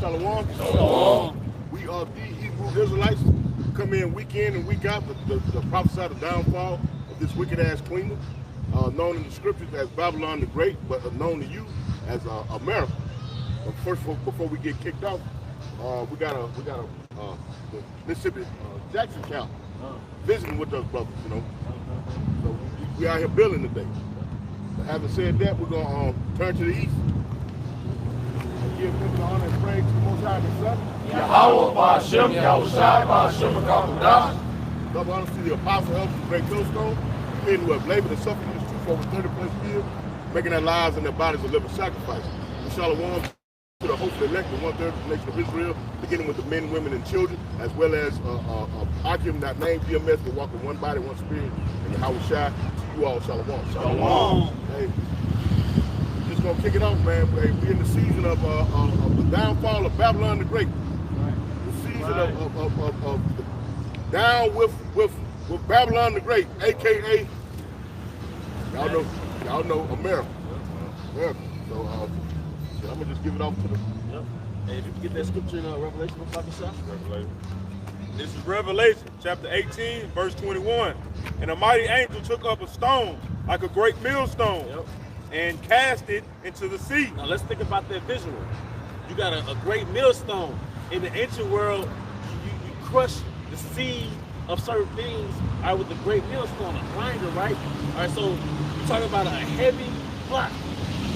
Shalom. Shalom. We are the Hebrew Israelites. Come in week in and week out the prophesy the downfall of this wicked-ass kingdom, known in the scriptures as Babylon the Great, but known to you as America. But first, before we get kicked off, we got the Mississippi Jackson count visiting with us brothers, you know. So we out here building today. But having said that, we're gonna turn to the east. Give him the honor and praise to the Most High Himself. Yahweh Ba'Shem, Yahushai Ba'Shem, B'Kamudah. Double honor to the apostle helps the great millstone, men who have labored and suffered in this truth for over 30 plus years, making their lives and their bodies a living sacrifice. Shalom to the hopefully elected 1/3 of the nation of Israel, beginning with the men, women, and children, as well as Akim, that name GMS, to walk in one body, one spirit, and Yahushai. To you all, Shalom. Shalom. Hey, just gonna kick it off, man. Hey, we in the season of the downfall of Babylon the Great. The season of down with Babylon the Great, aka y'all know America. So I'm gonna just give it off to the. Yep. Hey, if you can get that scripture in Revelation, what's talking about? Revelation. This is Revelation, chapter 18, verse 21. And a mighty angel took up a stone like a great millstone, and cast it into the sea. Now let's think about that visual. You got a great millstone. In the ancient world, you crush the seed of certain things, all right, with the great millstone, a grinder, right? All right, so you're talking about a heavy block.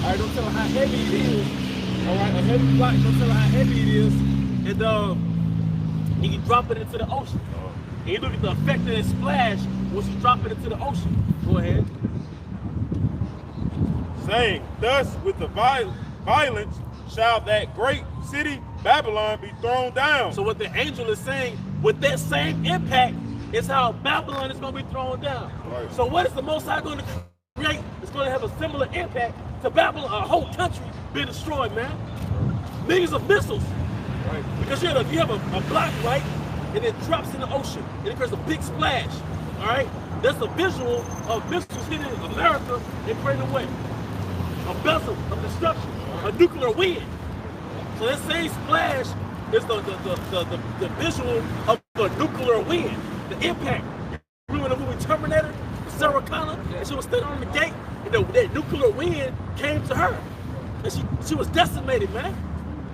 All right, don't tell how heavy it is. All right, a heavy block, don't tell how heavy it is. And you can drop it into the ocean. And you look at the effect of that splash once you drop it into the ocean. Go ahead. Saying, thus with the violence shall that great city Babylon be thrown down. So what the angel is saying, with that same impact, is how Babylon is going to be thrown down. Right. So what is the Most High going to create? It's going to have a similar impact to Babylon, a whole country being destroyed, man. Millions of missiles. Right. Because you have a block, right? And it drops in the ocean. And it creates a big splash. All right? That's a visual of missiles hitting America and creating what? A bezel of destruction, a nuclear wind. So that same splash is the visual of the nuclear wind, the impact. Remember the movie Terminator, Sarah Connor, and she was standing on the gate, and that nuclear wind came to her. And she was decimated, man.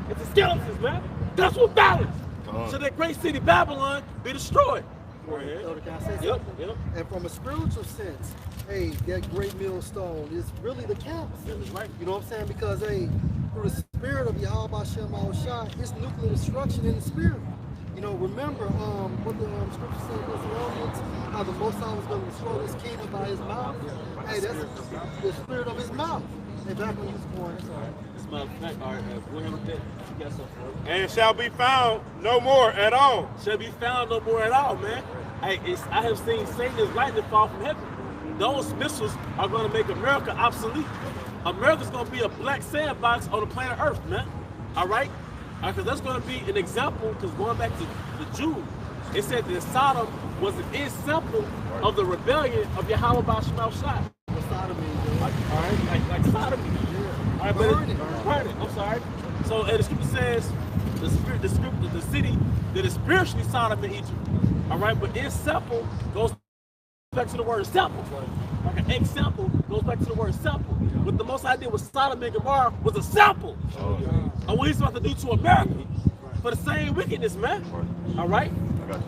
It's the skeletons, man. That's what balance. So that great city Babylon be destroyed. Can I say something? Yep. And from a spiritual sense, hey, that great millstone is really the campus. Right. You know what I'm saying? Because, hey, through the spirit of Yahweh Ba'Shem Yahushai, it's nuclear destruction in the spirit. You know, remember what the scripture said in Thessalonians, how the Most High was going to destroy this kingdom by his mouth. Hey, that's the spirit of his mouth. Hey, back when he was born, that's all right. As a matter of fact, all right, go ahead with that. You got something for it. And shall be found no more at all. Shall be found no more at all, man. I have seen Satan's lightning fall from heaven. Those missiles are going to make America obsolete. America's going to be a black sandbox on the planet Earth, man. All right? Because that's going to be an example, because going back to the Jews, it said that Sodom was an example of the rebellion of Yahweh Ba'Shem Yahushai. What sodomy is, All right? Like sodomy. All right, burn it. I'm sorry. So the scripture says the city that is spiritually Sodom in Egypt. All right, but in sample goes back to the word sample. Like an example goes back to the word sample. What the Most I did with Sodom and Gomorrah was a sample of what he's about to do to America for the same wickedness, man. All right? All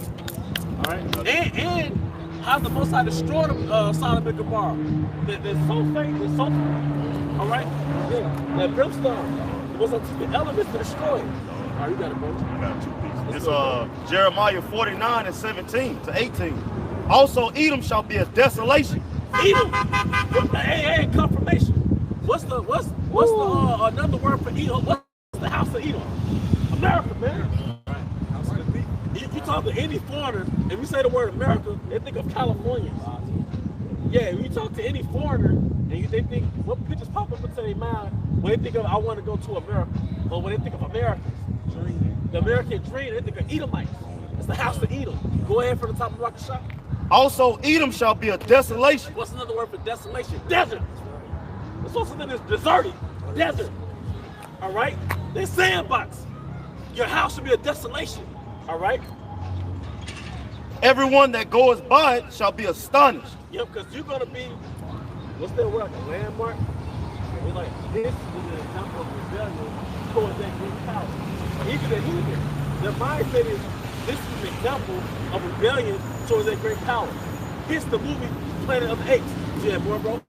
right. And how the Most High destroyed Sodom and Gomorrah. That sulfate, all right? Yeah, that brimstone. It was up to the elements to destroy it. All right, you got it, bro. I got 2 pieces. It's Jeremiah 49 and 17 to 18. Also, Edom shall be a desolation. Edom. Hey, confirmation. What's the another word for Edom? What's the house of Edom? America, man. House of the people. You talk to any foreigner, and you say the word America, they think of Californians. Yeah, when you talk to any foreigner, and they think, what pictures pop up into their mind when they think of, I want to go to America, or when they think of Americans, the American dream, they think of Edomites. It's the house of Edom. Go ahead from the top of the rocket shop. Also, Edom shall be a desolation. What's another word for desolation? Desert. It's also something that's deserted. Desert. All right? They sandbox. Your house should be a desolation. All right? Everyone that goes by it shall be astonished. Yep, because you're going to be, what's that word, like a landmark? It's like, this is an example of rebellion towards that great power. Even the heathen, their mindset is, this is an example of rebellion towards that great power. Here's the movie Planet of the Apes. Yeah, more, bro.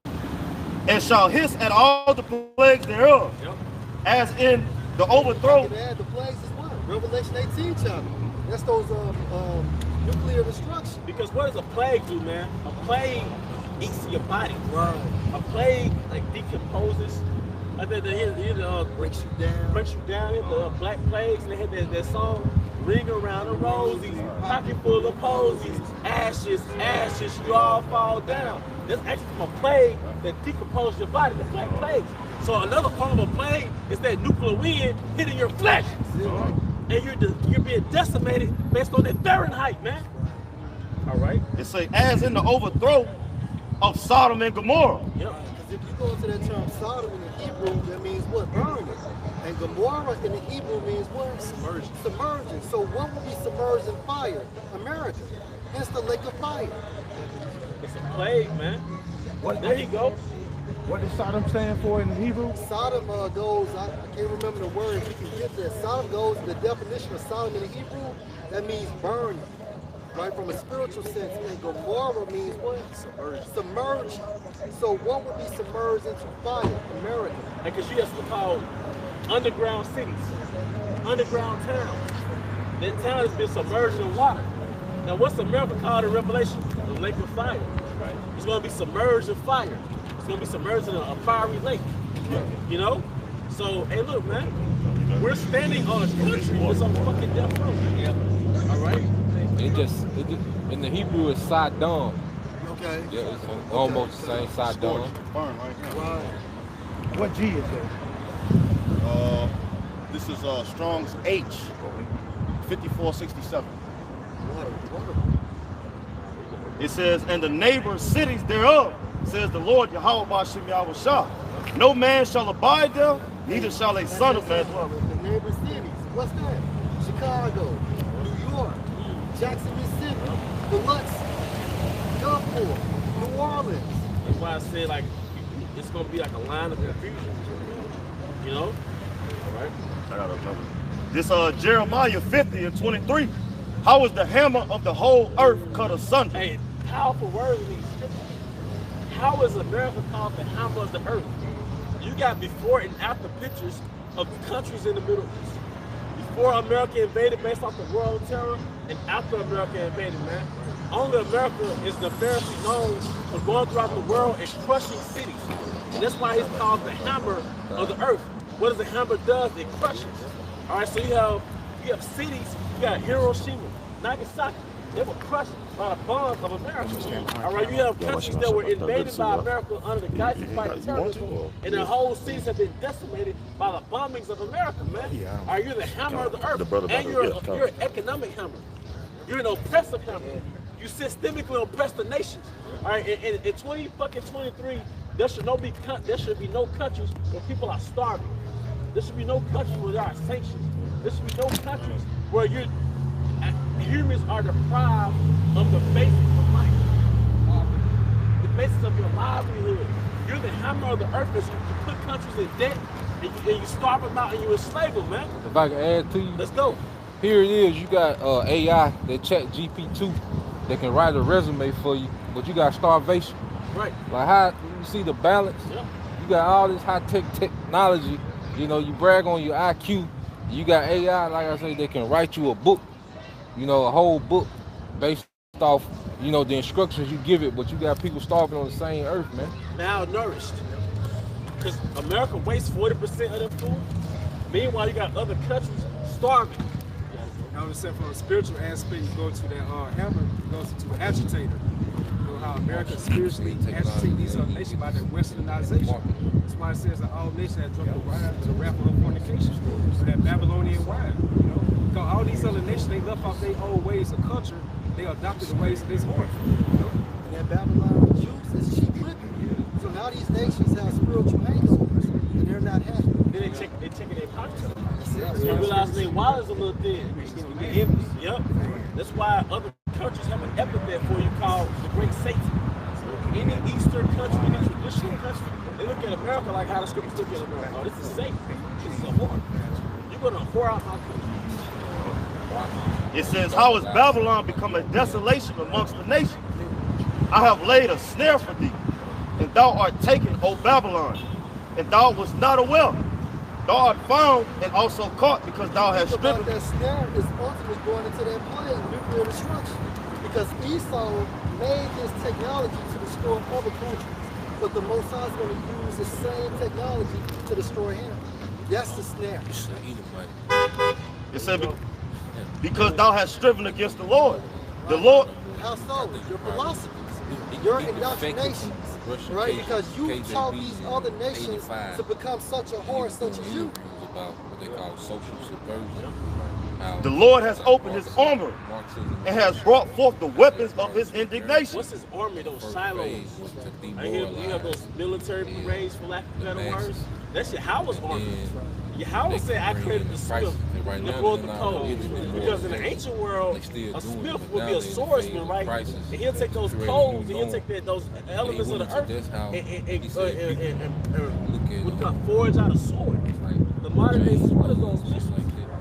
And shall hiss at all the plagues thereof, Yep. as in the overthrow. You can add the plagues as well. Revelation 18 chapter. That's those nuclear destruction. Because what does a plague do, man? A plague eats your body. Right. A plague like decomposes. I think they Breaks you down. breaks you down. The black plagues, and they had that song, ring around the rosies, pocket full of posies, ashes, ashes, you all fall down. That's actually from a plague that decomposes your body, the black plagues. So another form of plague is that nuclear wind hitting your flesh. And you're being decimated based on that Fahrenheit, man. All right? It say, as in the overthrow of Sodom and Gomorrah. Yep. Because if you go into that term Sodom in the Hebrew, that means what? Burning. And Gomorrah in the Hebrew means what? Submerging. Submerging. So what would be submerged in fire? America. Hence the lake of fire. It's a plague, man. There you go. What is Sodom stand for in Hebrew? Sodom goes, I can't remember the word, you can get that. Sodom goes, the definition of Sodom in the Hebrew, that means burning, right? From a spiritual sense. And Gomorrah means what? Submerged. So what would be submerged into fire? America. Because you have what's called underground cities, underground towns. That town has been submerged in water. Now what's America called in Revelation? The lake of fire. Right. It's going to be submerged in fire. It's going to be submerged in a fiery lake. You know? So, hey look, man. We're standing on a country that's on fucking death row. Yeah. All right? It just in the Hebrew it's Sodom. Okay. Yeah, it's almost the same Sodom. Burn right now. Right. What G is that? This is Strong's H, 5467. It says, and the neighbor cities thereof, says the Lord Yahweh Ba'Shem Yahweh Shah. No man shall abide there, neither shall a son of man dwell. The neighbor cities. What's that? Chicago, New York, Jackson, Mississippi, Biloxi, Gulfport, New Orleans. That's why I said, like, it's going to be like a line of confusion. You know? All right? I gotta remember. This Jeremiah 50 and 23. How is the hammer of the whole earth cut asunder? Hey, powerful words in these scriptures. How is America called the hammer of the earth? You got before and after pictures of countries in the Middle East. Before America invaded based off the War on Terror, and after America invaded, man. Only America is nefariously known for going throughout the world and crushing cities. And that's why he's called the hammer of the earth. What does the hammer do? It crushes. All right, so you have cities, you got Hiroshima, Nagasaki. They were crushed by the bombs of America. All right, you have countries that were invaded by America under the Geisel fight of terrorism, and their whole cities have been decimated by the bombings of America, man. All right, you're the hammer of the earth, and you're an economic hammer. You're an oppressive hammer. You systemically oppress the nations. All right, in 2023, there should be no countries where people are starving. There should be no countries where there are sanctions. There should be no countries where humans are deprived of the basics of life, the basics of your livelihood. You're the hammer of the earth. You put countries in debt, and you starve them out, and you enslave them, man. If I can add to you, Let's go. here it is. You got AI that ChatGPT that can write a resume for you, but you got starvation. Right. Like how you see the balance? Yeah. You got all this high-tech technology. You know, you brag on your IQ. You got AI, like I say, that can write you a book. You know, a whole book based off, you know, the instructions you give it. But you got people starving on the same earth, man. Malnourished. Because America wastes 40% of their food. Meanwhile, you got other countries starving. I would say from a spiritual aspect, you go to that hammer, it goes into an agitator. You know how America spiritually agitate these other nations by their westernization. That's why it says that all nations have drunk the wine to raffle of fornication, so that Babylonian wine. You know, because all these other nations, they left off their old ways of culture, they adopted the ways of this earth. You know? And that Babylon juice is cheap liquor. So now these nations have spiritual angels, and they're not happy. Then they check their pockets. That's it. You realize their wallets a little then. Yep. That's why other countries have an epithet for you called the Great Satan. Any Eastern country, any traditional country, they look at America like how the scriptures look at America. Oh, this is Satan. This is a whore. You're going to whore out my country. It says, how is Babylon become a desolation amongst the nations? I have laid a snare for thee, and thou art taken, O Babylon, and thou wast not aware. Thou art found and also caught, because thou hast striven. That snare is ultimately going into that plan, nuclear destruction. Because Esau made this technology to destroy other countries, but the Most High is going to use the same technology to destroy him. That's the snare. It said, because thou hast striven against the Lord. The Lord. How so? Your philosophies, your indoctrinations, right? Because you taught these other nations to become such a whore such as you. About what they call social subversion. The Lord has opened his armor and has brought forth the weapons of his indignation. What's his army? Those silos. I hear you have those military parades, for lack of better words. That's Yahweh's army. Yahweh said, I created the smith and brought the codes. Because in the ancient world, a smith would be a swordsman, right? And he'll take those codes and he'll take those elements of the earth and forge out a sword. The modern day sword is those missiles.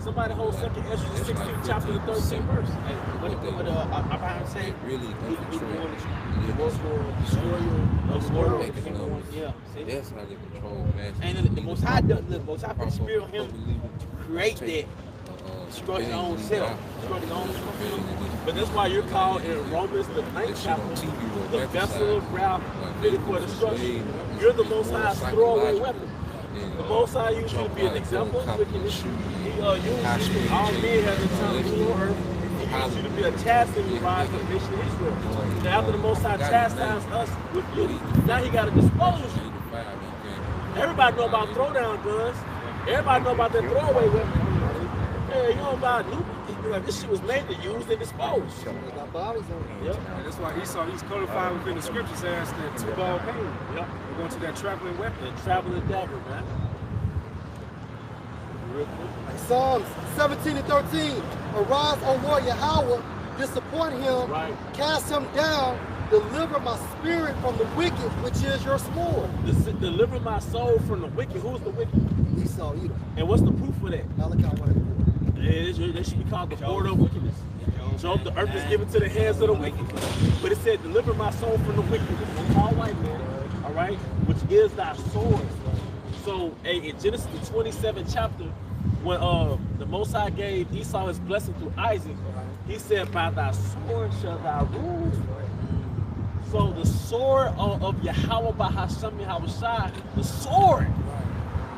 Somebody hold 2nd Ezra 16 chapter the 13th verse. Hey, what Abraham said? He was going to destroy your world. Yeah, see? That's how they control mass. And the Most High does the Most High put the spirit on him to create that. Destroy his own self. Destroy his own self. But that's why you're called in Romans the 9th chapter the vessel of wrath fitted for destruction. You're the Most High's throwaway weapon. The Most High used you to be an example of wickedness. He used you all men have the time to the earth. He used you to be a chastening rod for the nation of Israel. Now after the Most High chastised us with you, now he got to dispose you. Everybody know about throwdown guns. Everybody know about that throwaway weapon. Yeah, you know about this shit was made to use and dispose. Got bodies on it. Yep. And that's why Esau, he's codified within the scriptures as that two-ball pain. Yep. We're going to that traveling weapon. The traveling dagger, man. Real quick. Psalms 17 and 13. Arise, O Lord Yahweh, disappoint him, Right. cast him down, deliver my spirit from the wicked, which is your sword. Deliver my soul from the wicked. Who's the wicked? Esau, Edom. And what's the proof for that? Malachi 1:4. They should be called the horde of wickedness. Job, the earth is given to the hands of the wicked. But it said, deliver my soul from the wicked. This is all white man, all right? Which is thy sword. So in Genesis the 27th chapter, when the Most High gave Esau his blessing through Isaac, he said, by thy sword shall thou rule. So the sword of Yahweh by Hashem Yahushua, the sword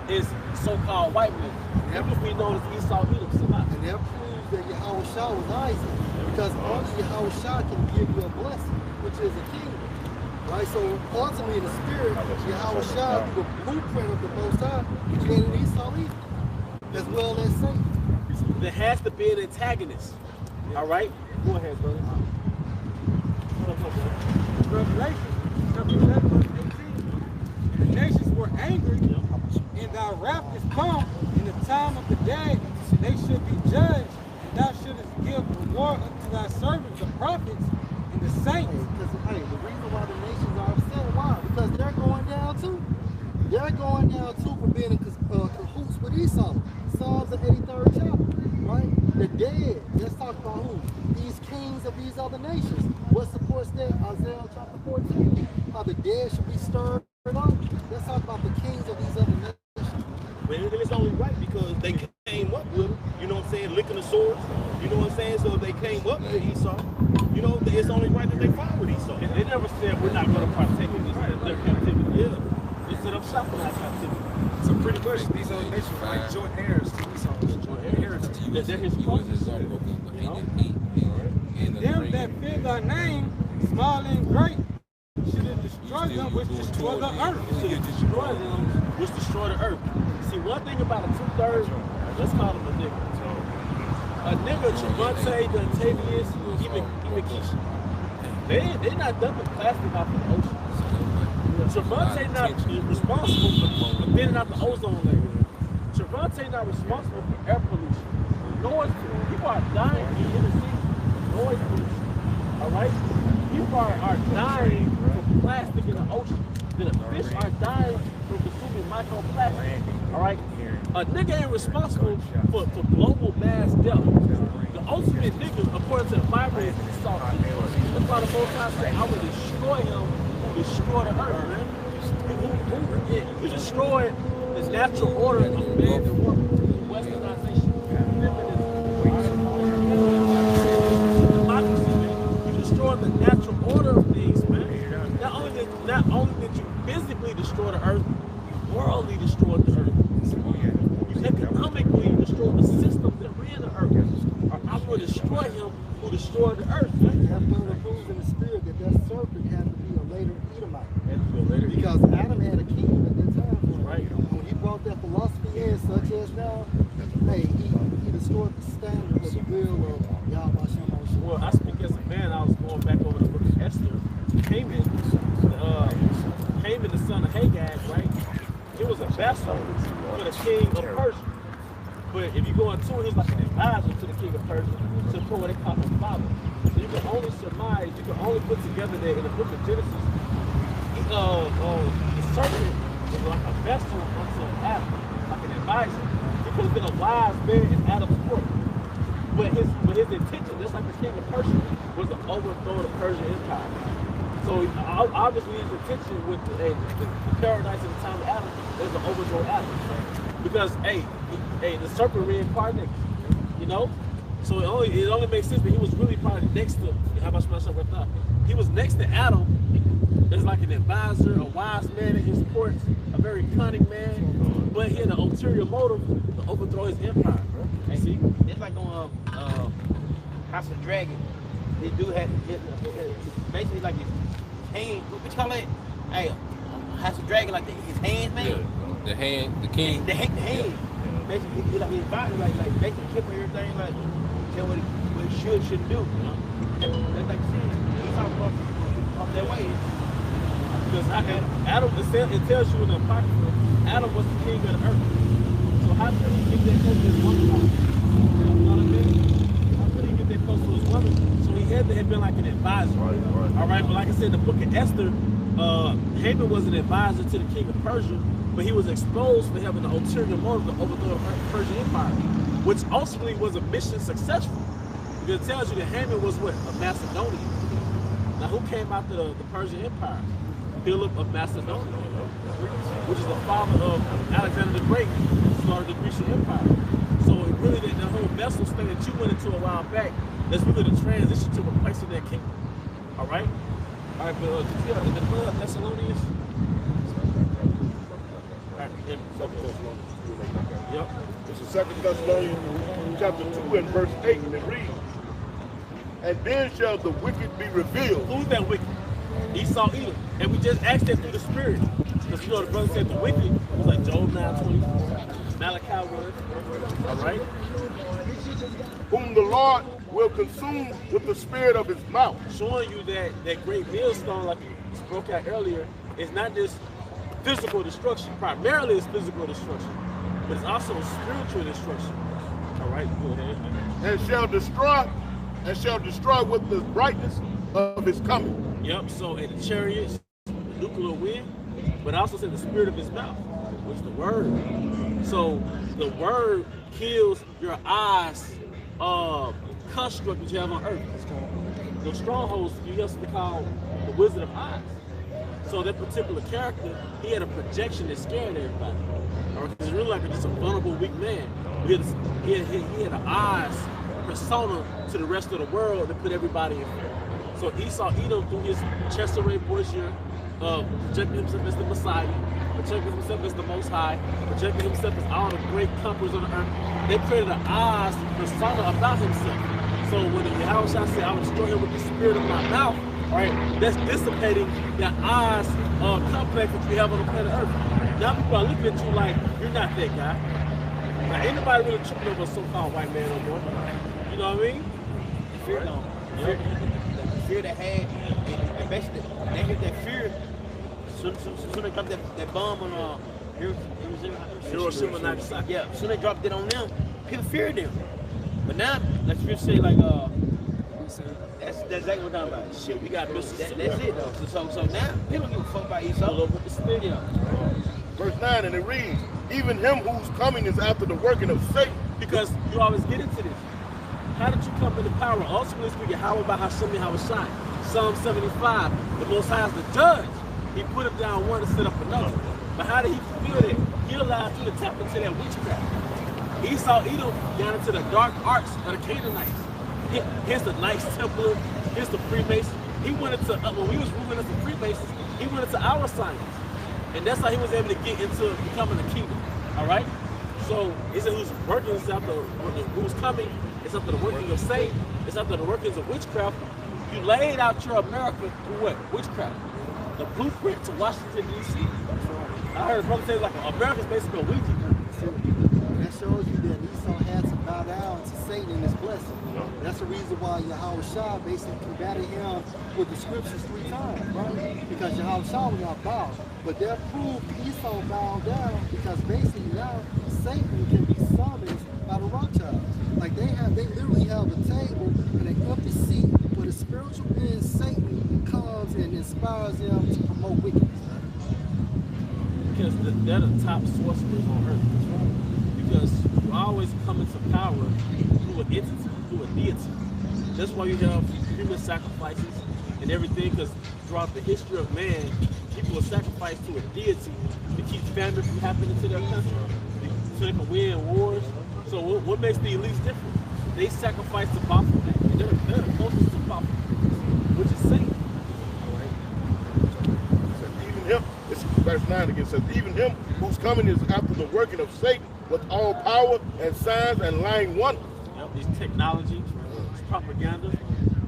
is so-called white man. That would be known as Esau Edom. And that proves that Yahushua was Isaac. Because only Yahushua can give you a blessing, which is a kingdom. Right? So ultimately in the spirit, Yahushua, the blueprint of the Most High, created Esau Edom, as well as Satan. There has to be an antagonist. All right? Go ahead, brother. Revelation chapter 11, verse 18. The nations were angry, and thy wrath is come in the time of the day, and they should be judged, and thou shouldest give reward unto thy servants, the prophets, and the saints. Because, hey, the reason why the nations are upset, why? Because they're going down too. They're going down too for being in cahoots with Esau. Psalms the 83rd chapter, right? The dead. Let's talk about who? These kings of these other nations. What supports that? Isaiah chapter 14. How the dead should be stirred up. Let's talk about the kings of these other nations. But it's only right because they came up with them, you know what I'm saying, licking the swords, you know what I'm saying? So if they came up with Esau, you know, it's only right that they fought with Esau. They never said we're not going to partake in their captivity. Yeah. They set up shop in our captivity. So pretty much these other nations are like joint heirs to Esau. Joint heirs. They're his prophets. Them that fear thy name, small and great, should have destroyed them which destroy the earth. Should have destroyed them, which destroy the earth. See, one thing about a 2/3, let's call him a nigga. A nigga, Trevante, the Tavius, even Keisha. They're not dumping plastic off the ocean. Trevante not responsible for thinning out the ozone layer. Trevante not responsible for air pollution. noise, people are dying in inner city. Noise pollution. All right? People are dying from plastic in the ocean. The fish are dying from consuming microplastic. All right? A nigga ain't responsible for global mass death. The ultimate nigga, according to the Bible, is Esau. That's why the Most High said, I will destroy him who destroyed the earth, man. Who destroyed the natural order of man and woman, westernization, democracy, man. You destroyed the natural order of things, man. Not only did you physically destroy the earth, you morally destroyed the earth. You economically destroyed the systems that ran the earth. I will destroy him who destroyed the earth. That's one of the proofs in the spirit that serpent had to be a later Edomite. Because Adam had a kingdom at that time. Right. When he brought that philosophy in, such as now, hey, he destroyed the standard of the will of Yahweh Shem. Well, I speak as a man. I was going back over the book of Esther. Haman, the son of Hagag, right? It was a vessel for the king of Persia. But if you go into it, he's like an advisor to the king of Persia, to what they call his father. So you can only surmise, you can only put together that in the book of Genesis, the serpent was like a vessel unto Adam, like an advisor. He could have been a wise man in Adam's court. But his intention, just like the king of Persia, was to overthrow the Persian Empire. So obviously his intention with the paradise at the time of Adam was to overthrow Adam. Because the serpent reincarnated, you know? So it only makes sense that he was really probably next to, how much myself right now? He was next to Adam as like an advisor, a wise man in his courts, a very cunning man, but he had an ulterior motive to overthrow his empire. Hey, see? It's like on House of Dragon. They do have basically like his hand, what you call it? Hey, House of Dragon, like his hands, man. Yeah, the hand, the king. The hand. Basically, he like his body, like basically keep everything, like tell what he shouldn't do. You know? That's like he's talking off their way. Because Adam, it tells you in the Apocrypha, Adam was the king of the earth. So how could he get that close to his woman? You know what I mean? How could he get that close to his woman? So he had to have been like an advisor. All right, but like I said, the book of Esther, Haman was an advisor to the king of Persia, but he was exposed for having an ulterior motive to overthrow the Persian Empire, which ultimately was a mission successful. Because it tells you that Haman was what? A Macedonian. Now who came after the Persian Empire? Philip of Macedonia, which is the father of Alexander the Great, who started the Grecian Empire. So it really, the whole vessel thing that you went into a while back, that's really the transition to replacing that kingdom. All right? All right, but did you in the book of Thessalonians? Yep. It's the 2 Thessalonians chapter 2 and verse 8, and it reads, and then shall the wicked be revealed. Who's that wicked? Esau, Edom. And we just asked that through the spirit. Because you know the brother said the wicked was like Job 9:24, Malachi 1. All right? Whom the Lord will consume with the spirit of his mouth. Showing you that great millstone, like you spoke out earlier, is not just physical destruction. Primarily it's physical destruction. But it's also spiritual destruction. All right, go ahead. And shall destroy with the brightness of his coming. Yep, so in the chariots, the nuclear wind, but I also said the spirit of his mouth, which is the word. So the word kills your eyes construct that you have on earth. The strongholds, you used to call the Wizard of Oz. So that particular character, he had a projection that scared everybody. He's really like just a vulnerable, weak man. He had an eyes persona to the rest of the world that put everybody in fear. So Esau, Edom, through his Chesere Borgia, projected himself as the Messiah, projected himself as the Most High, projected himself as all the great conquerors on the earth. They created an eyes persona about himself. So when the Yahweh said, I will destroy him with the spirit of my mouth, right? That's dissipating the eyes complex that you have on the planet Earth. Now people are looking at you like, you're not that guy. Now ain't nobody really tripping over a so-called white man no more. You know what I mean? Fear no. Fear they had, and basically they hit that fear. Soon they dropped that bomb on Hiroshima, Nagasaki. Yeah, soon they dropped it on them. People feared them. But now, let's just say like that's exactly what I'm talking about. Shit, we got missiles. That's it though. So now they don't give a fuck about Esau. All over the stadium. Verse 9, and it reads, even him whose coming is after the working of Satan. Because you always get into this. How did you come into power? Ultimately speaking, how about Hashem and Hawashai? Psalm 75, the Most High is the judge. He put him down one to set up another. But how did he fulfill that? He allowed you to tap into that witchcraft. Esau Edom down into the dark arts of the Canaanites. Here's the Knights Templar. Here's the Freemasons. He went into, when we was ruling as the Freemasons, he went into our science. And that's how he was able to get into becoming a kingdom. All right? So, is it who's working? It's after who's coming. It's after the working of Satan. It's after the workings of witchcraft. You laid out your America through what? Witchcraft. The blueprint to Washington, D.C. I heard a brother say like America's basically a Ouija board. That shows you that Esau had to bow down to Satan in his blessing. That's the reason why Yahushua basically combated him with the scriptures 3 times, right? Because Yahushua will not bow. But that proved Esau bowed down because basically now Satan can be summoned by the Rothschilds. Like they literally have a table and an empty seat where the spiritual being Satan comes and inspires them to promote wickedness. Because they're the top sorcerers on earth. Because you always come into power through an entity, through a deity. That's why you have human sacrifices and everything, because throughout the history of man, people will sacrifice to a deity to keep famine from happening to their country, so they can win wars. So what makes the elites different? They sacrifice to Baphomet. They're the closest to Baphomet, which is Satan. Even him, it's verse 9 again, says, even him whose coming is after the working of Satan with all power and signs and lying wonders. Yep, these technology, this propaganda,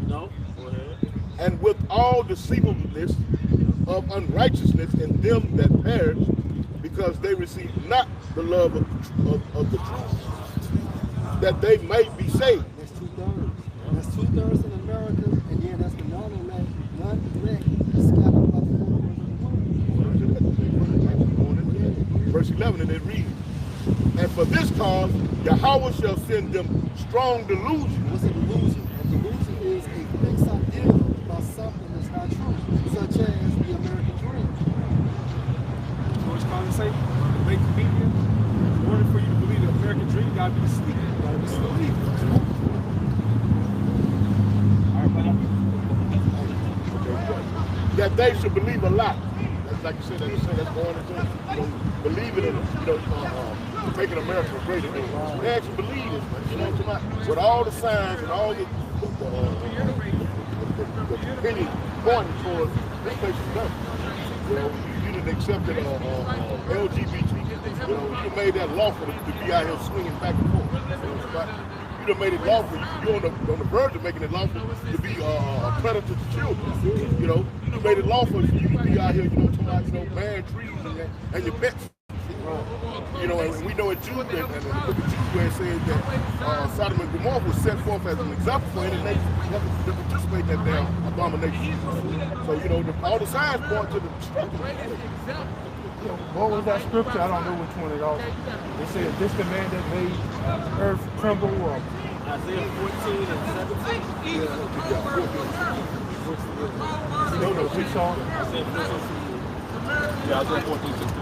you know. And with all deceivableness of unrighteousness in them that perish, because they receive not the love of the truth, that they may be saved. That's 2/3. That's 2/3 in America, and then that's the non-elect scattered by the Verse 11, and it reads, and for this cause, Yahweh shall send them strong delusion. What's a delusion? A delusion is a fixed idea about something that's not true, such as the American dream. George Carlin say, the late comedian, in order for you to believe the American dream, you gotta be asleep. You gotta be asleep. That they should believe a lie. That's like you said, that's going into believing in, making America great again. They actually believe this, man. You know what I'm talking about? With all the signs and all the opinion pointing towards this place is done. You know, you didn't accept it LGBT. You know, you made that lawful to be out here swinging back and forth. You done made it lawful. You're on the verge of making it lawful to be a predator to children. You know, you made it lawful for you to be out here, talking about, marrying trees and your pets. You know, and we know in Jude, and the book of Jude, where it says that Sodom and Gomorrah was set forth as an example for any nation to participate in that damn abomination. So, all the signs point to the destruction. What was that scripture? I don't know which one it was. It says, this the man that made earth tremble. Isaiah 14 and 17. No, we saw it. Yeah, Isaiah 14, 16.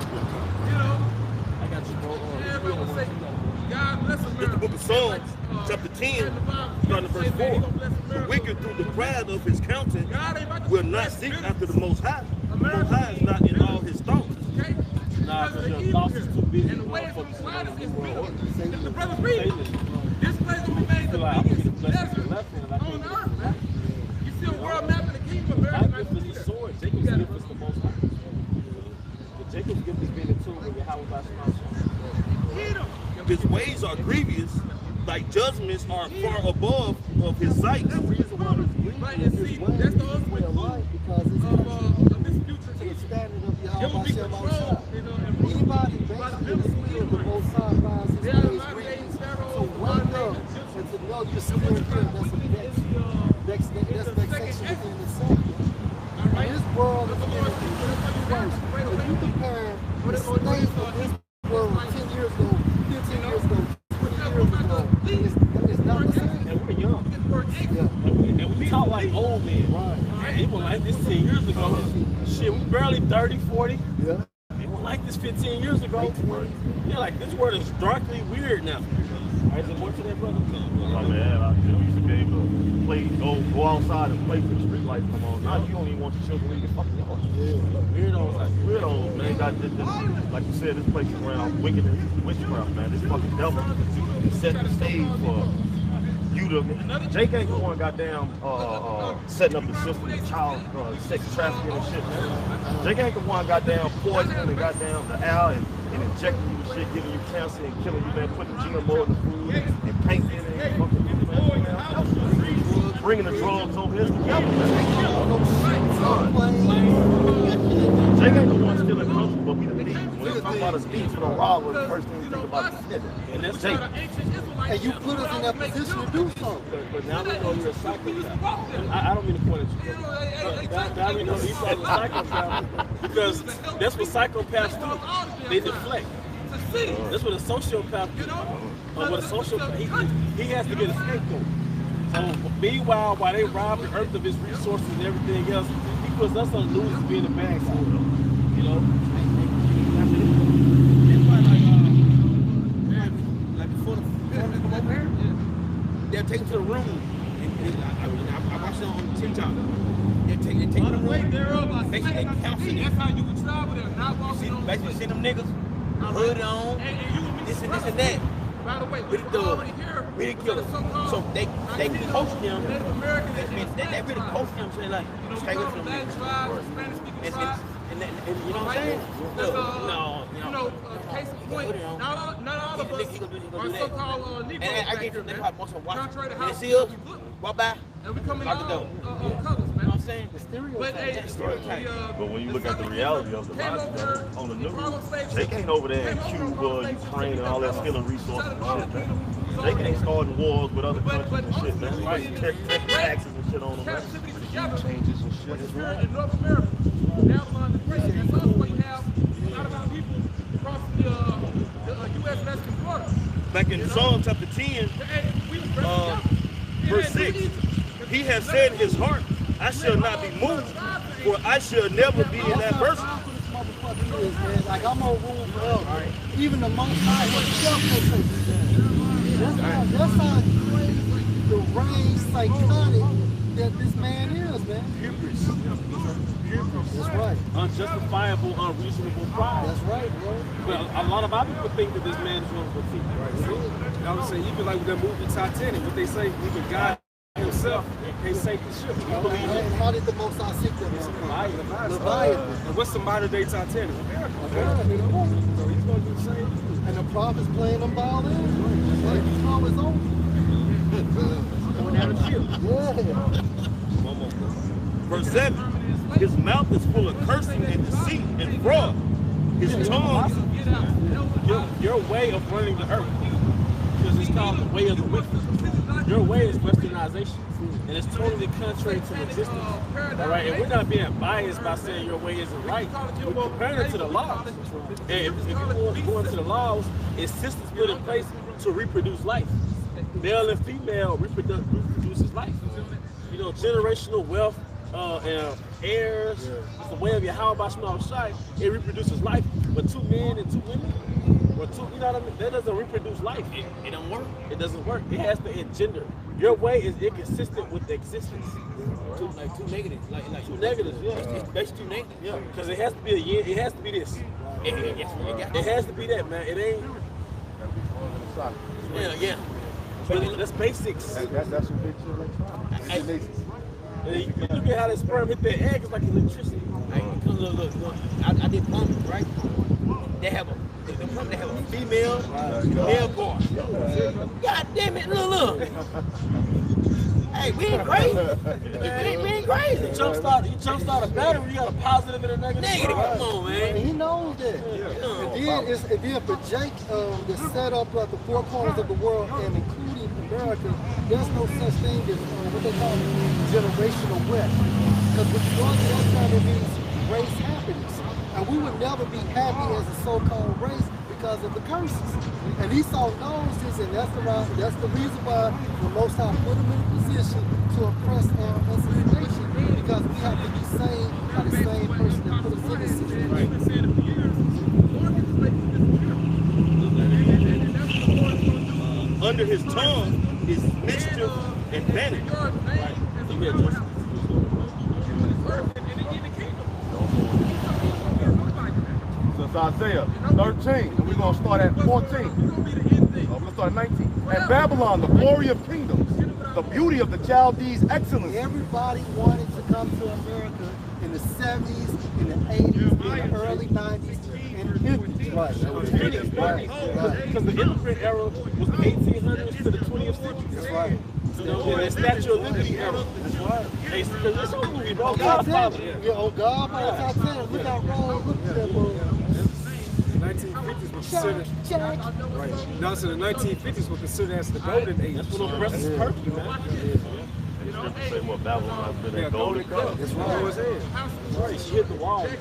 I got you, It's the book of Psalms, chapter 10, starting verse 4. The wicked through the pride of his countenance will not seek after the Most High. The Most High is not in all his thoughts. Nah, because your thoughts is too busy focusing on the world order. The brother read, this place will be made Feel like I'm going to bless your left hand. I on can't earth, man. You see a world map of the kingdom of Not America. gift is the sword. Jacob's gift is the Most High. But Jacob's gift is being in tune with Yahweh by His ways are grievous, like judgments are far above of his sight. Right, and see, that's the ultimate clue of this future teaching. standard of It Yahweh will be Shem controlled, Shah. Anybody basically in the spirit of the Most High finds his They are ways not greedy. named So Pharaoh, wake up and to know you're still here. That's vexation within itself. And this world is worse. If you compare the state of this world 10 years ago, 15 years ago, 20 years ago, it's not the like old men. Right. They weren't like this 10 years ago. Shit, we barely 30, 40. Yeah. They weren't like this 15 years ago. Yeah, like this world is darkly weird now. Is there more to that, brother? Oh man, I used to be able to play, go outside and play for the street lights come on. Now you don't even want your children to leave your fucking house. Weirdos, man. Got this, like you said, this place is around wickedness, witchcraft, man. This fucking devil set the stage for you to. Jake ain't the one goddamn setting up the system of child sex trafficking and shit, man. Jake ain't the one goddamn poisoning and goddamn the air and injecting you with shit, giving you cancer and killing you, man. Putting GMO in the food and painting it and fucking bringing the drugs over here together, man. Jake ain't the one still in country, but we the thieves. When they talk about us thieves, we don't rob, the first thing we think about is snitching. And that's Jake. And you put us in that position to do something. But now we know you're a psychopath. I don't mean to point at you. Now we know these are a psychopath because that's what psychopaths do. They deflect. That's what a sociopath do. What a sociopath, he has to get a scapegoat. So meanwhile, while they rob the earth of its resources and everything else, he puts us on the news as being a bad guy. You know? Like before the come over here, they'll take him to the room. I watched it on TikTok. They take him to the room. Basically, they counsel him. That's how you can travel there, not walking on. Basically, see them niggas, hood on, this and that. By the way, we really kill him. So they coach them. They really coach them. So they like, stay with them. And you know what I'm saying? No. Case in point, not all of us are so-called Negroes. And I get they probably most of them watching. They see us, walk by, and we come in all colors, man. You know what I'm saying? The stereotype. But when you look at the reality of the lives on the news, Jake ain't over there in Cuba, Ukraine, and all that skilling resources and shit, man. Jake ain't starting wars with other countries and shit, man. Like taxes and shit on them, man. Changes and shit. In North America, Babylon the Great, and that's why you have a lot of our people across the U.S. Mexican border. Back in Psalm chapter 10, verse 6, he has said in his heart, I shall not be moved, for I shall never be in that person. Like I'm on rule forever. Even the Most High himself will take this. That's how crazy, deranged, psychotic that this man is, man. Hubris. That's right. Unjustifiable, unreasonable pride. That's right, bro. But a lot of our people think that this man is one of the feet. Right. I would say even like with that movie Titanic, what they say, even God himself can't sink the ship. You believe it? How did the Most High sink them? Leviathan. And what's the modern day Titanic? America. So he's gonna do the same. And the prophet's playing them violins. Like he's on his own. Going down the ship. Yeah. Verse 7, his mouth is full of cursing and deceit and fraud. His tongue, your way of running the earth, because it's called the way of the wicked. Your way is westernization, and it's totally contrary to existence. All right, and we're not being biased by saying your way isn't right. We're comparing it to the laws. And if you go into the laws, it's systems put in place to reproduce life. Male and female reproduces life. You know, generational wealth. And heirs, it's the way of your how about small shy, it reproduces life. But 2 men and 2 women, or 2, you know what I mean? That doesn't reproduce life. It don't work. It doesn't work. It has to engender. Your way is inconsistent with the existence. Two negatives, like 2 negatives, yeah. It's basically 2 negatives. Yeah, because it has to be a yeah, it has to be this. It has to be that, man. It ain't. Yeah. But that's basics. That's what makes you electronic. You look at how that sperm hit that egg, it's like electricity. Hey, look. I did plumbing, right? They have a female male part. God damn it, look. Hey, we ain't crazy. We ain't crazy. You jumpstart a battery, you got a positive and a negative. Negative, come on, man. And he knows that. And then for Jake to set up like the 4 corners of the world and including America, there's no such thing as what they call generational wealth. Because what you want to that means race happiness. And we would never be happy as a so-called race because of the curses. And Esau knows this, and that's the reason why the Most High put him in a position to oppress us as a nation, because we have to be saved by the same person that put us in this situation. Under his tongue is mischief and vanity. Right. So it's Isaiah 13, and we're going to start at 14. We're going to start at 19. And Babylon, the glory of kingdoms, the beauty of the Chaldees' excellence. Everybody wanted to come to America in the 70s, in the 80s, in the early 90s, and the 50s. Right. Because the immigrant era was the 1800s to the 20th century. That's right. You know, the Statue of Liberty era. That's right. Hey, it's a movie, bro. Yeah, oh God, man, that's what I'm saying. Look out, Ron. Look at that movie. The 1950s were considered. Right. Now, so the 1950s were considered as the golden age. That's when the rest is perfect, man. Say what Babylon been Yeah, that golden cup. That's right. Right, she hit the wall. And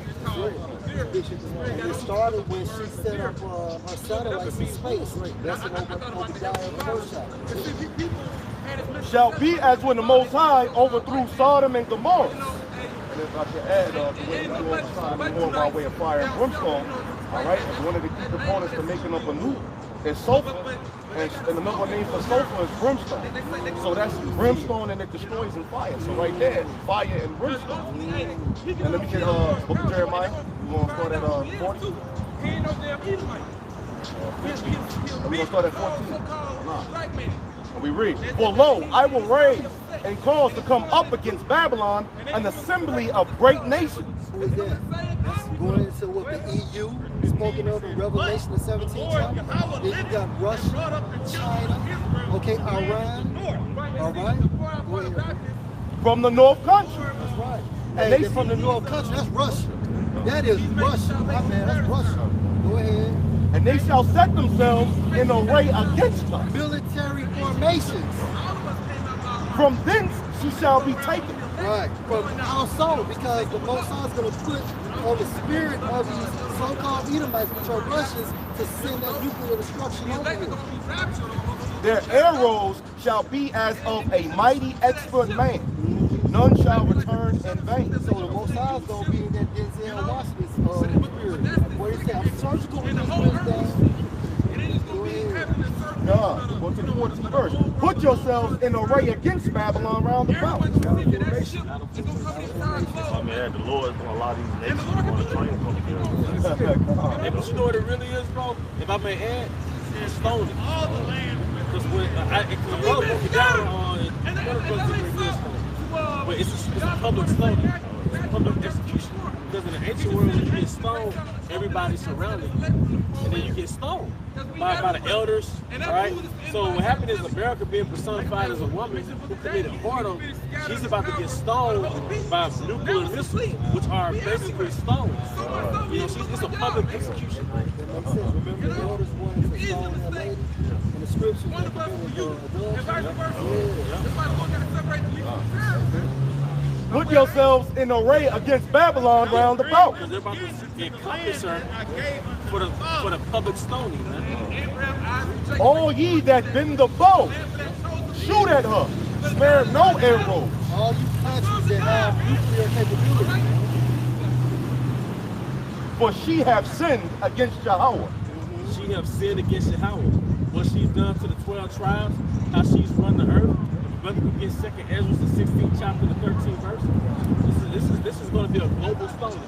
it started when she set up her satellites in space. That's an Obadiah workshop. Shall be as when the Most High overthrew Sodom and Gomorrah. And if I could add, the way we do over Sodom and Gomorrah by way of fire and brimstone, all right, and one of the key components to making up a new is sulfur. And another name for sulfur is brimstone. So that's brimstone and it destroys in fire. So right there, fire and brimstone. And let me get book of Jeremiah. We're going to start at 40. We're going to start at 14. And we read, for lo, I will raise and cause to come up against Babylon an assembly of great nations. Who is that? That's going into what the EU spoken of in Revelation, the 17th chapter. Then you got Russia, China, okay, Iran. All right? Go ahead. From the north country. That's right. And Hey, they from the north country, that's Russia. That is Russia. My man, that's Russia. Go ahead. And they shall set themselves in array against us. Military formations. From thence she shall be taken. Right. From our soul, because the Most High is going to put on the spirit of these so-called Edomites, which are Russians, to send that nuclear destruction over here. Their arrows shall be as of a mighty expert man. None shall return in vain. So the Most High is going to be in that Denzel Washington spirit. What is that? Surgical wisdom. God, go to the 14th verse. Put yourselves in array against Babylon round about. I mean, the Lord is going to allow these nations to go on a train from here. Hey, but you know what it really is, bro? If I may add, it's stoning. Because when the brother broke it down on it, but it's a public stoning. It's a public execution. Because in the ancient world, when you get stoned, everybody's surrounded you. And then you get stoned by the elders, right? So what happened is America being personified as a woman who committed whoredom, she's about to get stoned by nuclear missiles, which are basically stones. You know, it's a public execution. Remember the elders wanted to stone that lady? In the scripture, they Put yourselves in array against Babylon round about. Because they're about to encompass her for the public stoning, man. All ye that bend the bow, shoot at her. Spare no arrow. All you countries that have nuclear capability. For she have sinned against Yahweh. She have sinned against Yahweh. What she's done to the 12 tribes, how she's run the earth. Brother, we get 2nd Ezra, the 16th chapter, the 13th verse. This is going to be a global stoning.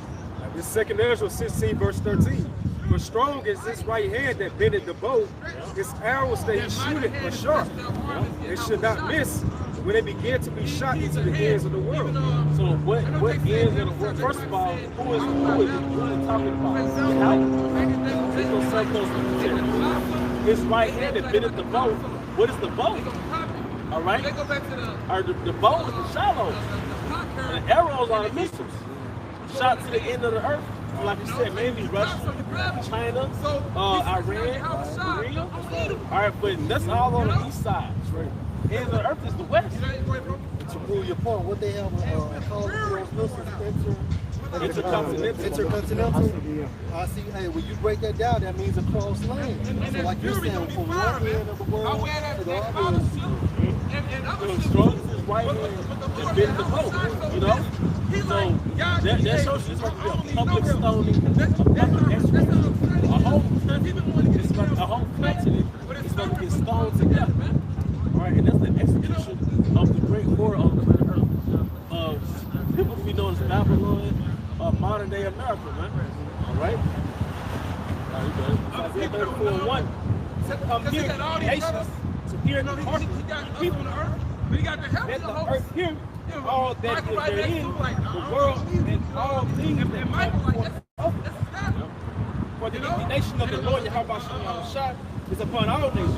This 2nd Ezra 16 verse 13. For strong is this right hand that bendeth the bow, its arrows that he shooteth are sharp. It should not miss when they begin to be shot into the ends of the world. So what ends of the world? First of all, who is talking about? His right hand that bendeth the bow. What is the bow? All right? The bow is the shallow. And the arrows are the missiles. Shot to the end of the earth. Like you said, maybe Russia, China, Iran, Korea. All right, but that's all on the east side. End of the earth is the west. To prove your point, what they have called those missiles Intercontinental. I see. Hey, when you break that down, that means across land. So like you're saying, from one end of the world to the other end. The strongest is right hand and bend the boat, you know? So that shows you it's going to be a public stoning, a public execution. A whole continent is going to get stoned together. All right, and that's the execution of the great horror of the earth. People be known as Babylon, modern day America, man. All right? Isaiah 34:1. Come here, nations, to hear the heart of the people on the earth. Let the earth hear all that is therein, the world and all things that come forth of it. For the indignation of the Lord Yahweh is upon all nations,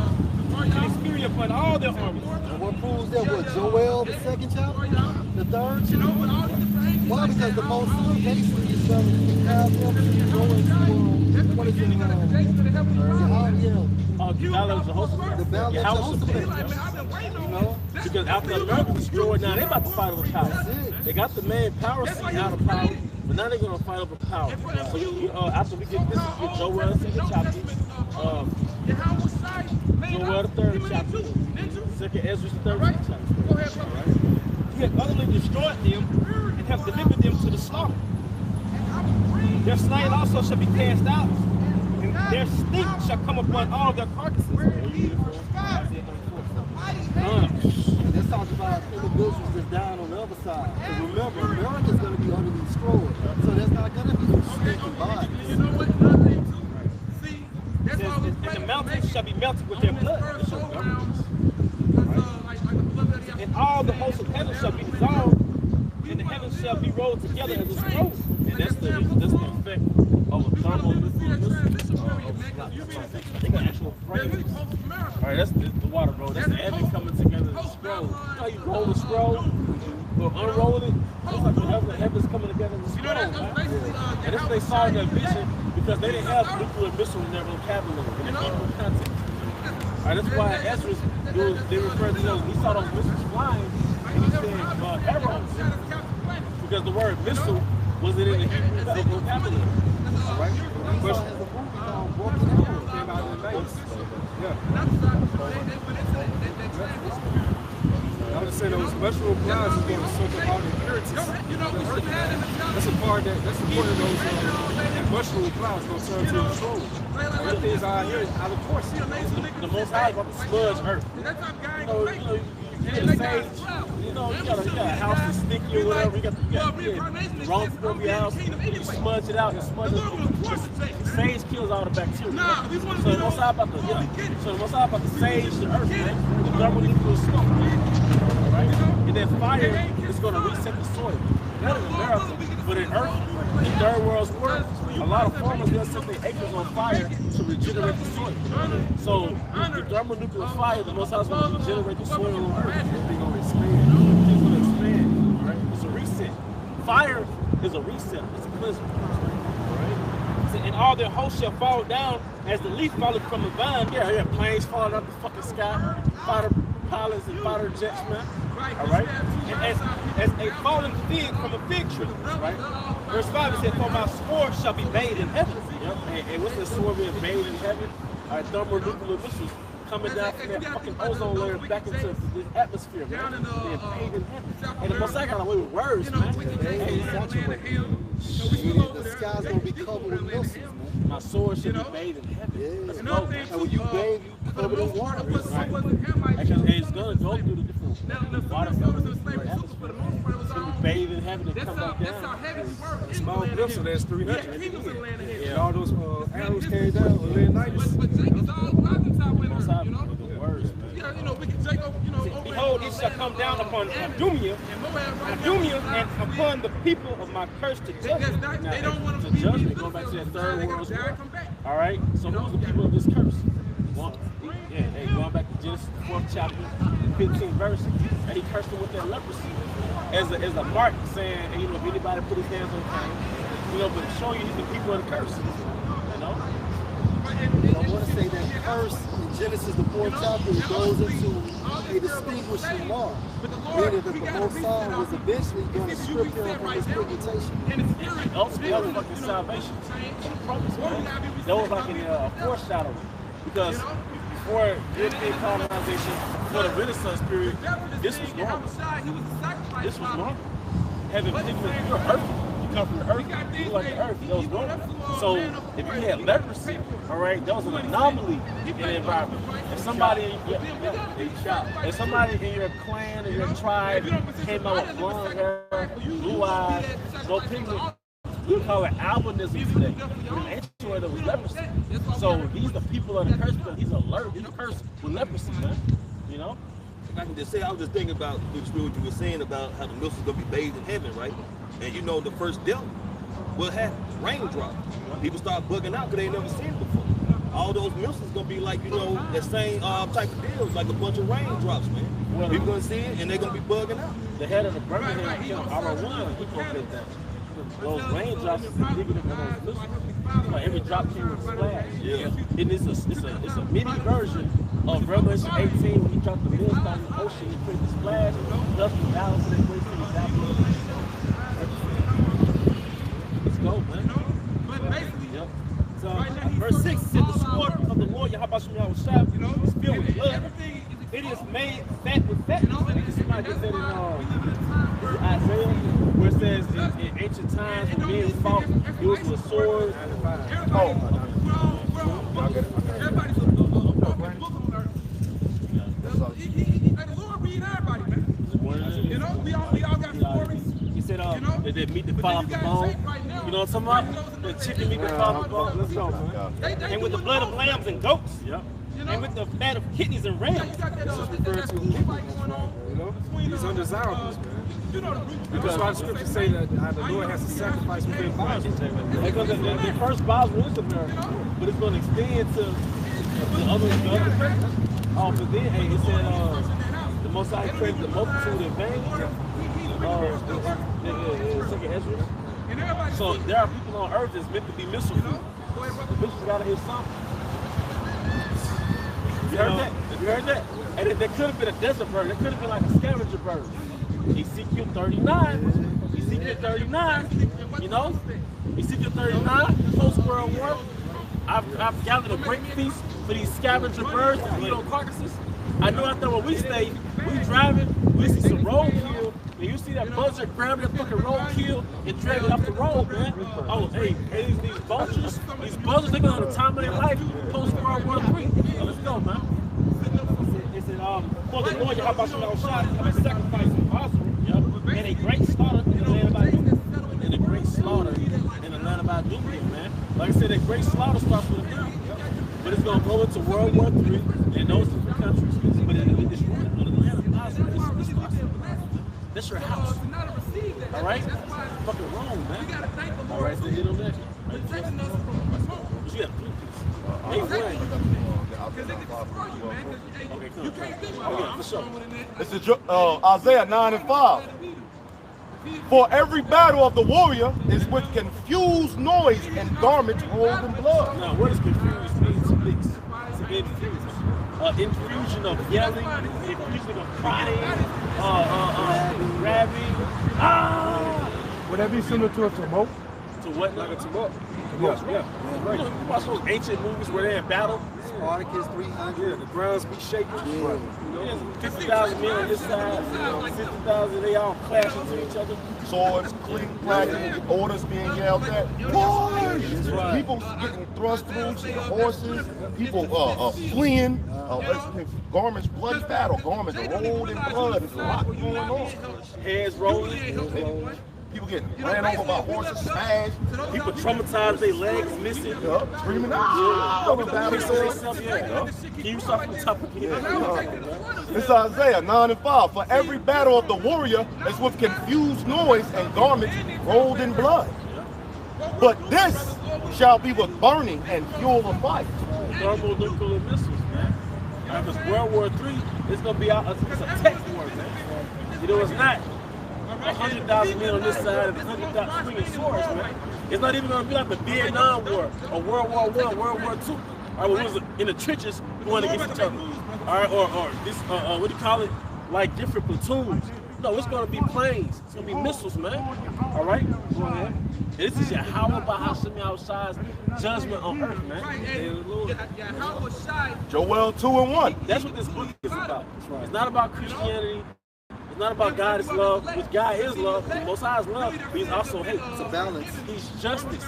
and experience upon all their armies. And what proves that? What, Joel, the 2nd chapter? The 3rd chapter? Why? Because the most basically is going to have them go into, what is it, the Battle of Jehoshaphat. You know? Because after America destroyed, now they're about to fight over power. They got the main power seat out of power, but now they're going to fight over power. So after we get this, we get Joel 2nd chapter, Joel the 3rd chapter, 2nd Ezra the 3rd chapter. He has utterly destroyed them and have delivered them to the slaughter. Their slain also shall be cast out, and their stink shall come upon all their carcasses. This talks about individuals that's down on the other side. Because remember, America's going to be utterly destroyed. So there's not going to be no stinking bodies. You know what? And the mountains shall be melted with their blood. And all the hosts of heaven shall be dissolved, and the heavens shall be rolled together as a scroll. And that's the effect of a thermal nuclear missile. They got actual frames. All right, that's the water roll. That's the heaven coming together as a scroll. You know how you roll the scroll or unroll it? It's like the heavens coming together as a scroll. And that's what they saw in their vision, because they didn't have nuclear missiles in their vocabulary, in their own context. All right, that's why Ezra, they refer to those, he saw those missiles flying, and he said arrows, because the word missile wasn't in the Hebrew vocabulary. All right? I would say those mushroom clouds is going to soak up all the impurities. That's a part that's important. Those mushroom clouds going to turn to the troll. Everything's out here out of course. The Most High is about to sludge earth. You got a house that's sticky or whatever. You got the wrong from your house. You smudge it out and smudge it. Sage kills all the bacteria. So the Most High about to sage the earth, man. The thermonuclear smoke. Right? And then fire is going to reset the soil. Not in America, but in Earth, in third world's world, a lot of farmers will set their acres on fire to regenerate the soil. So the thermonuclear fire, the Most High is going to regenerate the soil on Earth. They're going to expand. It's going to expand. Right? It's a reset. Fire is a reset. It's a cleanser. Right? And all their hosts shall fall down as the leaf falleth from the vine. Yeah, planes falling out the fucking sky. Fighter pilots and fighter jets, man. All right? And as a fallen fig from a fig tree, right? Verse 5, it says, for my sword shall be made in heaven. Yep. And what's the sword being made in heaven? All right, thermonuclear missiles coming down from that fucking ozone layer back into this atmosphere, man. Being made in heaven. And the Most High got away with words, man. The sky's going to be covered with missiles, man. My sword should be made in heaven. Yeah. And when you bathe, you cover it in water. Right. Actually, it's going to go through the different water filters. It's going to be bathed in heaven and come back down. Small blip, so that's 300. And all those arrows came down on Leonidas. Behold, it shall come down upon Adumia, and upon the people of my curse to judgment. Now, to judgment, go back to that third world's war. All right, so who's the people of this curse? Going back to Genesis, the 4th chapter, 15th verse, and he cursed them with their leprosy as a mark, saying, hey, if anybody put his hands on Cain, but showing you the people of the curse, I want to say that curse in Genesis, the 4th chapter, it goes into a distinguishing mark, meaning that the Most High was eventually going to strip him from his reputation. Ultimately, fucking salvation. That was like a foreshadowing. Because before European colonization, before the Renaissance period, this was normal. This was normal. Having particular pure earth. You come from the earth, you like the earth, that was normal. So if you had leprosy, all right, that was an anomaly in the environment. If somebody if somebody in your clan or your tribe came out with blonde hair, blue eyes, no pigment, we call it albinism today. In the ancient world, it was leprosy. So these are people of the curse because he's alert, he's cursed with leprosy, man. You know? If I can just say, I was just thinking about what you were saying about how the mills is gonna be bathed in heaven, right? And you know the first death, what happened? Raindrop. People start bugging out because they ain't never seen it before. All those mills is gonna be like, you know, the same type of deals, like a bunch of raindrops, man. Well, people gonna see it and they're gonna be bugging out. The head of the Birmingham Kingdom, R1, he broke that. Those raindrops is indicative of those mills. Like every drop came with a splash. Yeah. And it's a mini version of Revelation 18 when he dropped the millstone in the ocean, he created the splash, dust and balance and place to evaporate. Let's go, man. But basically, yep. So, verse 6 said, the sword of the Lord, Yahweh Shemel Shab, is filled with blood. It is made fat with fatness. Somebody just said in Isaiah, where it says in ancient times when men fought, it was with swords. everybody's a book on earth. The Lord read everybody, man. You know, we all got stories. He said, they meet the fall of the bone. You know what I'm talking about? The chicken meat the fall of the bone. Let's go, man. And with the blood of lambs and goats. Yep. And with the fat of kidneys and rams. This is referred to you know? These undesirables, man. That's why the scriptures say that the Lord has to sacrifice within Basra. Because the first Basra is America, but it's going to extend to the other countries. Oh, but then, hey, it said the Most High created the multitude in vain. Second Ezra. So there are people on earth that's meant to be missile food. The missiles got to hit something. You heard that? You heard that? And there could have been a desert bird. There could have been like a scavenger bird. Ezekiel 39. Ezekiel 39. You know? Ezekiel 39, post-World War. I've gathered a great feast for these scavenger birds to feed on carcasses. I know out there where we stay, we driving, we see some roadkill, and you see that buzzard grabbing that fucking roadkill and drag it off the road, man. Oh, hey, these vultures, these buzzards, they got the time of their life post-World War III. So let's go, man. It said, for the Lord, Yahweh Shemel Shah, have a sacrifice in Basra, and a great slaughter in the land of Idumea. And a great slaughter in the land of Idumea, man. Like I said, that great slaughter starts with a miracle. But it's going to go into World War III and those different countries. But it's running on the land of Basra. That's your house. All right? Fucking wrong, man. All right, so hit on that. But you got 3 pieces. Okay, cool. Okay, for sure. This is Isaiah 9 and 5. For every battle of the warrior is with confused noise and garments rolled in blood. Now, what does confused mean to mix? To infuse. Infusion of yelling, infusion of crying, grabbing. Would that be similar to a tumult? To what? Like a tumult? Yeah. Right. You watch those ancient movies where they're in battle. Spartacus 300. Yeah, the grounds be shaking. Yeah. 50,000 men on this side, 50,000, they all clash into each other. Swords, clashing, orders being yelled at. Push! People getting thrust through, horses, people fleeing, garments, bloody battle, garments rolled in blood. There's a lot going on. Heads rolling. People getting ran over by horses, smashed. People traumatized, their legs missing. Screaming Can you start from the top again? This is Isaiah 9 and 5. For every battle of the warrior is with confused noise and garments rolled in blood. But this shall be with burning and fuel of fire. Thermonuclear missiles, man. Because World War III is going to be it's a tech war, man. You know, it's not 100,000 men on this side and 100,000 swinging swords, man. It's not even going to be like the Vietnam War or World War I, World War II. All right, we was in the trenches going against each other. All right, or this, what do you call it? Like different platoons. No, it's going to be planes. It's going to be missiles, man. All right? Go ahead. This is Yahweh Bahasham Yahushua's judgment on earth, man. Joel 2:1. That's what this book is about. It's not about Christianity. It's not about God is love, which God is love. Most High is love, but He's also hate. It's a balance. He's justice.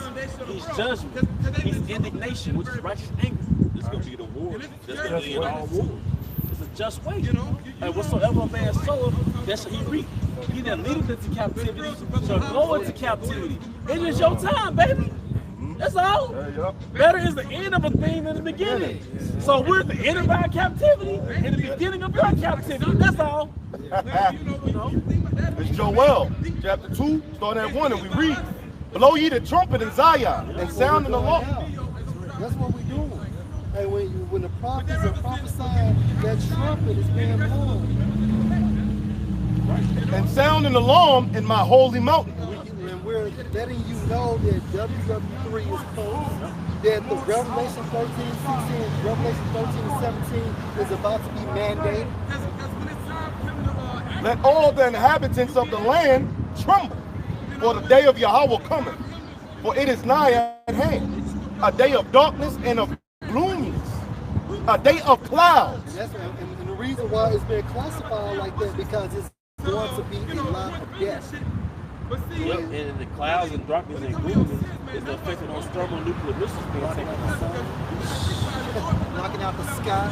He's judgment. He's indignation, which is righteous anger. This is going to be the war. That's going to be in all wars. It's a just way. And whatsoever a man soweth, that shall he reap. He that leadeth into captivity shall go into captivity. It is your time, baby. That's all. Better is the end of a thing than the beginning. So we're at the end of our captivity and the beginning of your captivity. That's all. It's Joel, chapter 2, starting at 1, and we read, blow ye the trumpet in Zion and sound in the alarm. That's what we're doing. And when the prophets are prophesying, that trumpet is being blown. And sound an alarm in my holy mountain. And we're letting you know that WW3 is close, that the Revelation 13, 16, Revelation 13 and 17 is about to be mandated. Let all the inhabitants of the land tremble, for the day of Yahweh cometh, for it is nigh at hand, a day of darkness and of gloominess, a day of clouds. And the reason why it's been classified like that, because it's going to be a lot of death. Yep, and the clouds and darkness and gloominess is the effect of those thermonuclear missiles being taken outside. Knocking out the sky,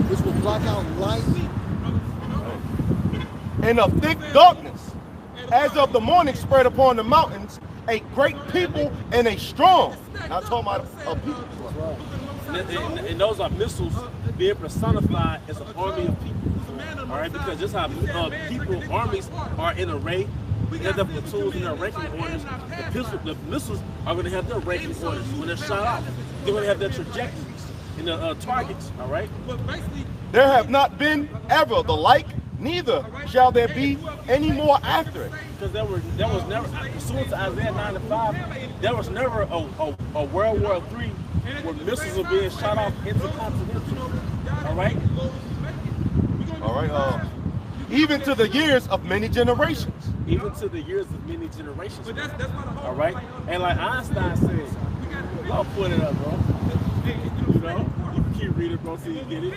which will block out light. And of thick darkness, as of the morning spread upon the mountains, a great people and a strong. I'm talking about a people. And those are missiles being personified as an army of people. All right, because just how people, armies are in array. They have the platoons and their ranking orders. The missiles are going to have their ranking orders when they're shot off. They're going to have their trajectories and the targets. All right. There have not been ever the like, neither shall there be any more after it. Because there was never, pursuant to Isaiah 9:5, there was never a World War III where missiles are being shot off intercontinental. All right. All right. Even to the years of many generations. Even to the years of many generations. All right. And like Einstein said, I'll put it up, bro. You know, you can keep reading, bro, so you get it.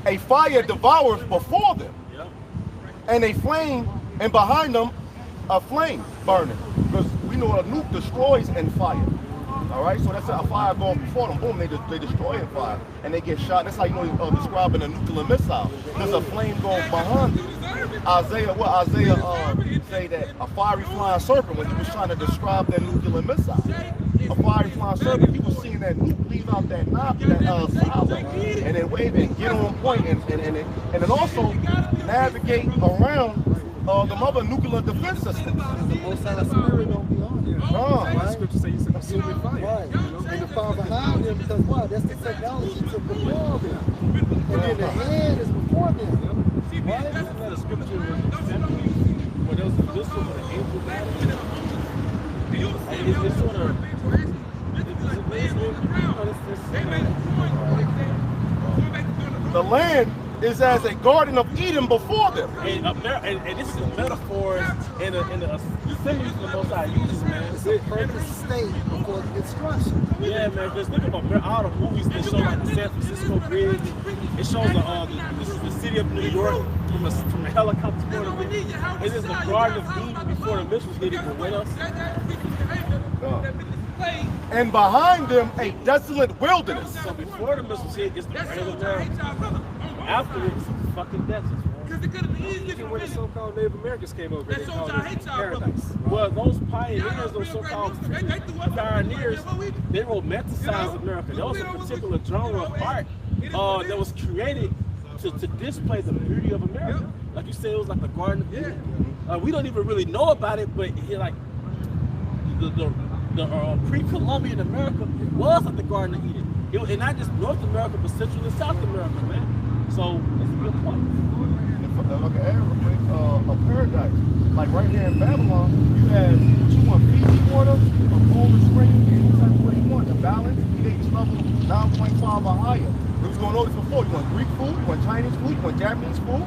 A fire devours before them, and a flame, and behind them, a flame burning. Because we know a nuke destroys in fire. All right, so that's a fire going before them. Boom, they destroy in fire, and they get shot. That's how you know describing a nuclear missile. There's a flame going behind them. Isaiah say that a fiery flying serpent when he was trying to describe that nuclear missile. A fiery flying serpent, he was seeing that nuke leave out that knob, that silo, and then wave and get on point, and then also navigate around the other nuclear defense systems. The Most High Spirit don't be on there. Right. Scripture says he's consuming fire. Right. And the fire behind them, because why? That's the technology to perform them. And then the head is before them. Right? Isn't that a scripture where there was a missile with an angel battle? It's sort of. The land is as a garden of Eden before them. And this is metaphors and the similes the Most High uses, man. It's a perfect state before the destruction. Yeah, man, because think about all the movies that show like the San Francisco Bridge. It shows the city of New York from a helicopter point of view. It is the Garden of Eden before the missiles hit it with us. And behind them, a desolate wilderness. So before the missiles hit, it's the praise of God. After it's fucking deserts. Even when the so-called Native Americans came over, they called it paradise. Well, those pioneers, those so-called pioneers, they romanticized America. There was a particular genre of art that was created to display the beauty of America. Like you said, it was like the Garden of Eden. We don't even really know about it, but like the pre-Columbian America was like the Garden of Eden. And not just North America, but Central and South America, man. So it's a good point. Okay, a paradise. Like right here in Babylon, you have what you want, Fiji water, a cold spring, any type of what you want. balance, he ate level 9.5 or higher. We was going over this before. You want Greek food, you want Chinese food, you want Japanese food,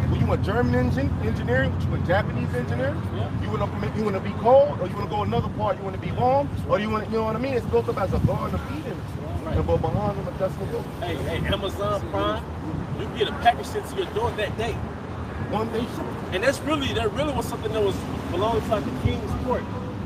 well, you want German engineering, you want Japanese engineering. You want to be cold, or you want to go another part, you want to be warm, or you want, you know what I mean? It's built up as a garden of Eden. And but behind them, that's what goes. Hey, Amazon Prime, you can get a package sent to your door that day. One day. And that really was something that was belonging to like the king's court.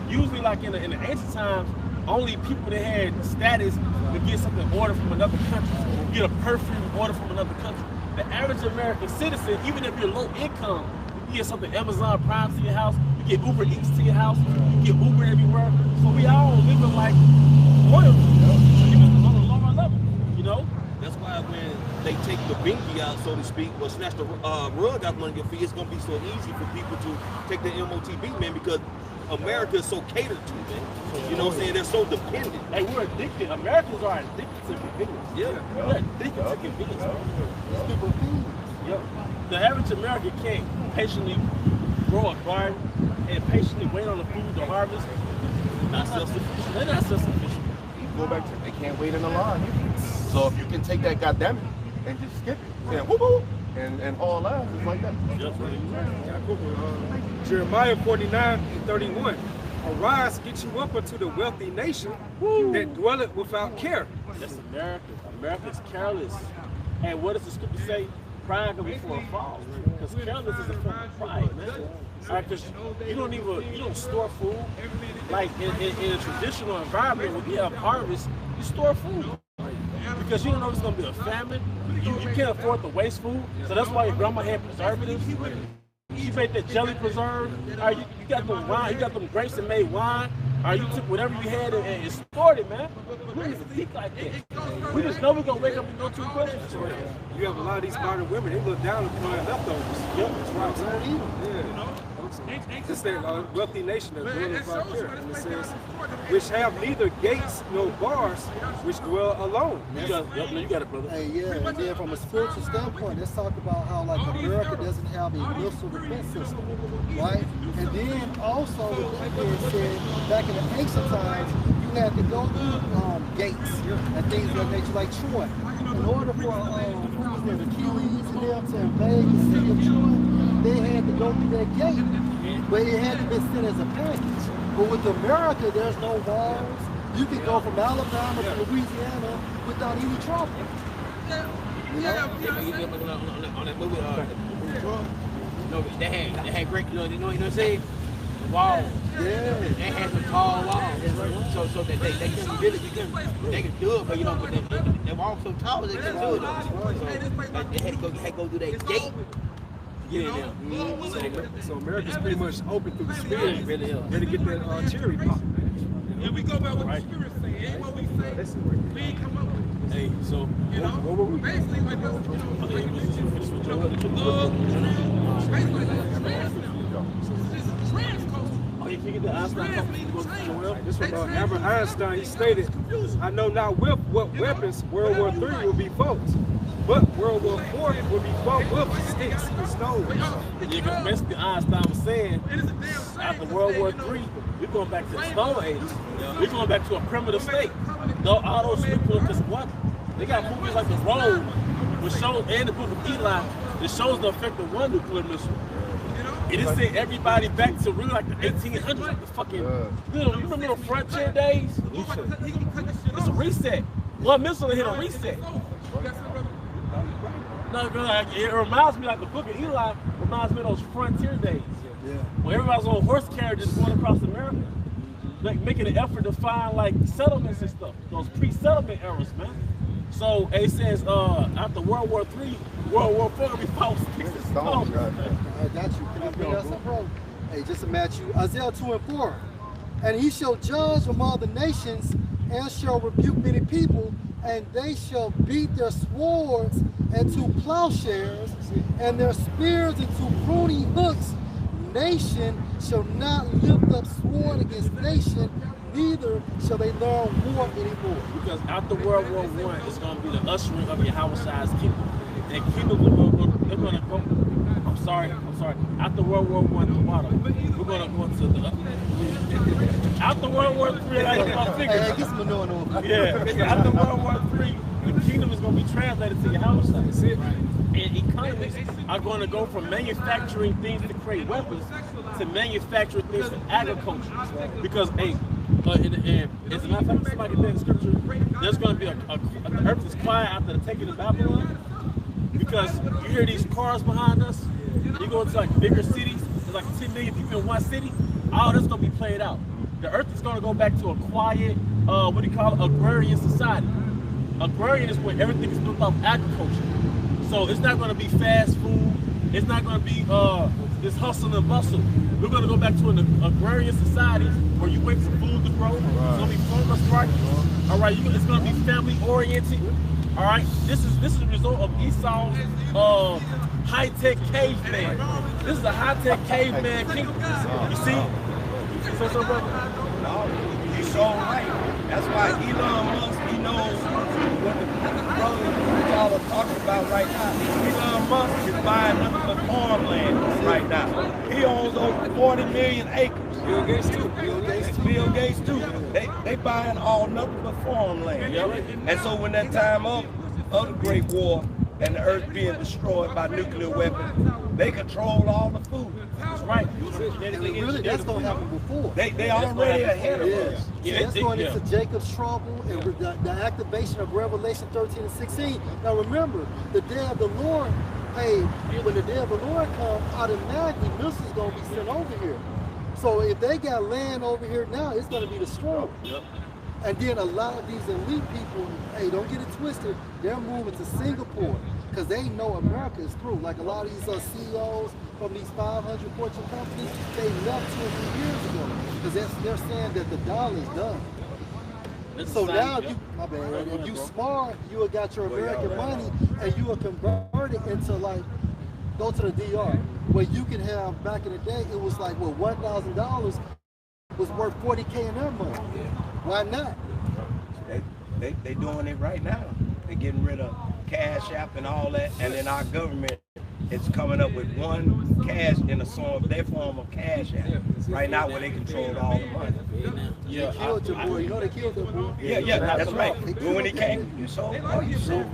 Usually, like in the ancient times, only people that had status would get something ordered from another country. You get a perfume ordered from another country. The average American citizen, even if you're low income, you get something Amazon Prime to your house, you get Uber Eats to your house, you get Uber everywhere. So we all living like royalty, even on a lower level, you know? That's why when they take the bingy out, so to speak, or snatch the rug out from under your feet, it's gonna be so easy for people to take the MOTB, man, because America is so catered to, man. You know what I'm saying? They're so dependent. Hey, we're addicted. Americans are addicted to convenience. Yeah. We're addicted to convenience. Yep. The average American can't patiently grow a garden and patiently wait on the food to harvest. Not self-sufficient. They're not self-sufficient. Go back to, they can't wait in the line. So if you can take that goddamn it and just skip it, and whoop whoop, and haul ass, it's like that. Jeremiah 49:31. Arise, get you up unto the wealthy nation that dwelleth without care. That's America. America's careless. And what does the scripture say? Pride comes before a fall. Because careless is a form of pride, man. Because you don't store food. Like in a traditional environment, when you have harvest, you store food. Because you don't know if it's going to be a famine. You can't afford to waste food. So that's why your grandma had preservatives. You made that jelly preserve. You got them wine, you got them grapes that made wine. You took whatever you had and stored it, man. We didn't think like that. We just know we're going to wake up and go to the grocery store. You have a lot of these modern women, they look down upon their leftovers. Yep. That's right. Yeah. It's that wealthy nation that dwelleth without care. And it says, which have neither gates nor bars, which dwell alone. You got it, brother. Hey, yeah, and then from a spiritual standpoint, let's talk about how like America doesn't have a missile defense system, right? And then also, with that being said, back in the ancient times, you had to go through gates and things of that nature, like Troy. In order for the Achilles and them to invade the city of Troy, they had to go through that gate, but it had to be sent as a package. But with America, there's no walls. You can go from Alabama to Louisiana without any trouble. You know? On that movie, no, they had great, you know what I'm saying? Walls. Yeah. They had some tall walls. So that they can really they can do it, but you know, but they walls so tall they can do it. So they had to go through that gate. Get in there. So America's pretty much open through the spirit. Really to get that cherry pop. And we go by what the spirit say, ain't what we say. We ain't come up with it. Hey, so You know, basically like this, you figured the Einstein company was Joel? This from Albert Einstein. He stated, "I know not with what weapons World War III will be fought, but World War IV will be fought with sticks and stones." Yeah, because basically Einstein was saying, after World War III, we're going back to the Stone Age. We're going back to a primitive state. All those nuclear, because what? They got movies like The Road, which shows, and the book of Eli, that shows the effect of one nuclear missile. It is sent everybody back to really like the 1800s, like the fucking, you remember the frontier days? It's a reset. One missile hit a reset. No, it reminds me like the book of Eli reminds me of those frontier days. Yeah. When everybody's on horse carriages going across America, like making an effort to find like settlements and stuff. Those pre-settlement eras, man. So it says after World War III, World War IV will be fought sticks and stones. I got you. Can I bring that some, bro? Hey, just to match you. Isaiah 2:4. And he shall judge among the nations and shall rebuke many people, and they shall beat their swords into plowshares and their spears into pruning hooks. Nation shall not lift up sword against nation, neither shall they learn war anymore. Because after World War I, it's going to be the ushering of Yahweh's kingdom. And kingdom, they're going to go. I'm sorry. After World War I, we're going to go into the. After World War III, after World War III, the kingdom is going to be translated to Yahweh. That's it. And economies are going to go from manufacturing things to create weapons to manufacturing things for agriculture. Because, hey, as a matter of fact, somebody said in scripture, there's going to be the earth is quiet after the taking of Babylon. Because you hear these cars behind us, you go into like bigger cities, there's like 10 million people in one city, all that's going to be played out. The earth is going to go back to a quiet, what do you call it, agrarian society. Agrarian is where everything is built off agriculture. So it's not going to be fast food. It's not going to be this hustle and bustle. We're going to go back to an agrarian society where you wait for food to grow. It's going to be farmers markets. All right, it's going to be family oriented. All right, this is a result of Esau's high-tech caveman. This is a high-tech caveman kingdom. You see? You say so, brother? No, he's so right. That's why Elon Musk, he knows what the brother y'all are talking about right now. Elon Musk is buying nothing but farmland right now. He owns over 40 million acres. Bill Gates too. Bill Gates too. They buying all nothing but farmland. And so when that time of the Great War and the earth being destroyed by nuclear weapons, they control all the food. That's right. Really, that's going to happen before. They already ahead of us. Yeah, that's going into Jacob's trouble and the activation of Revelation 13 and 16. Now remember, the day of the Lord, hey, when the day of the Lord comes, automatically missiles going to be sent over here. So if they got land over here now, it's going to be destroyed. Yep. And then a lot of these elite people, hey, don't get it twisted, they're moving to Singapore because they know America is through. Like a lot of these CEOs from these 500 Fortune companies, they left 2 or 3 years ago because they're saying that the dollar is done. So now, if you smart, you have got your American money and you are converted into like, go to the DR, where you can have, back in the day, it was like, what, $1,000 was worth 40K in their money. Why not? They doing it right now. They're getting rid of Cash App and all that, and then our government is coming up with one cash in their form of Cash App. Right now, where they control all the money. Yeah, they killed your boy. You know they killed that boy. Yeah, that's right. When he came, you sold.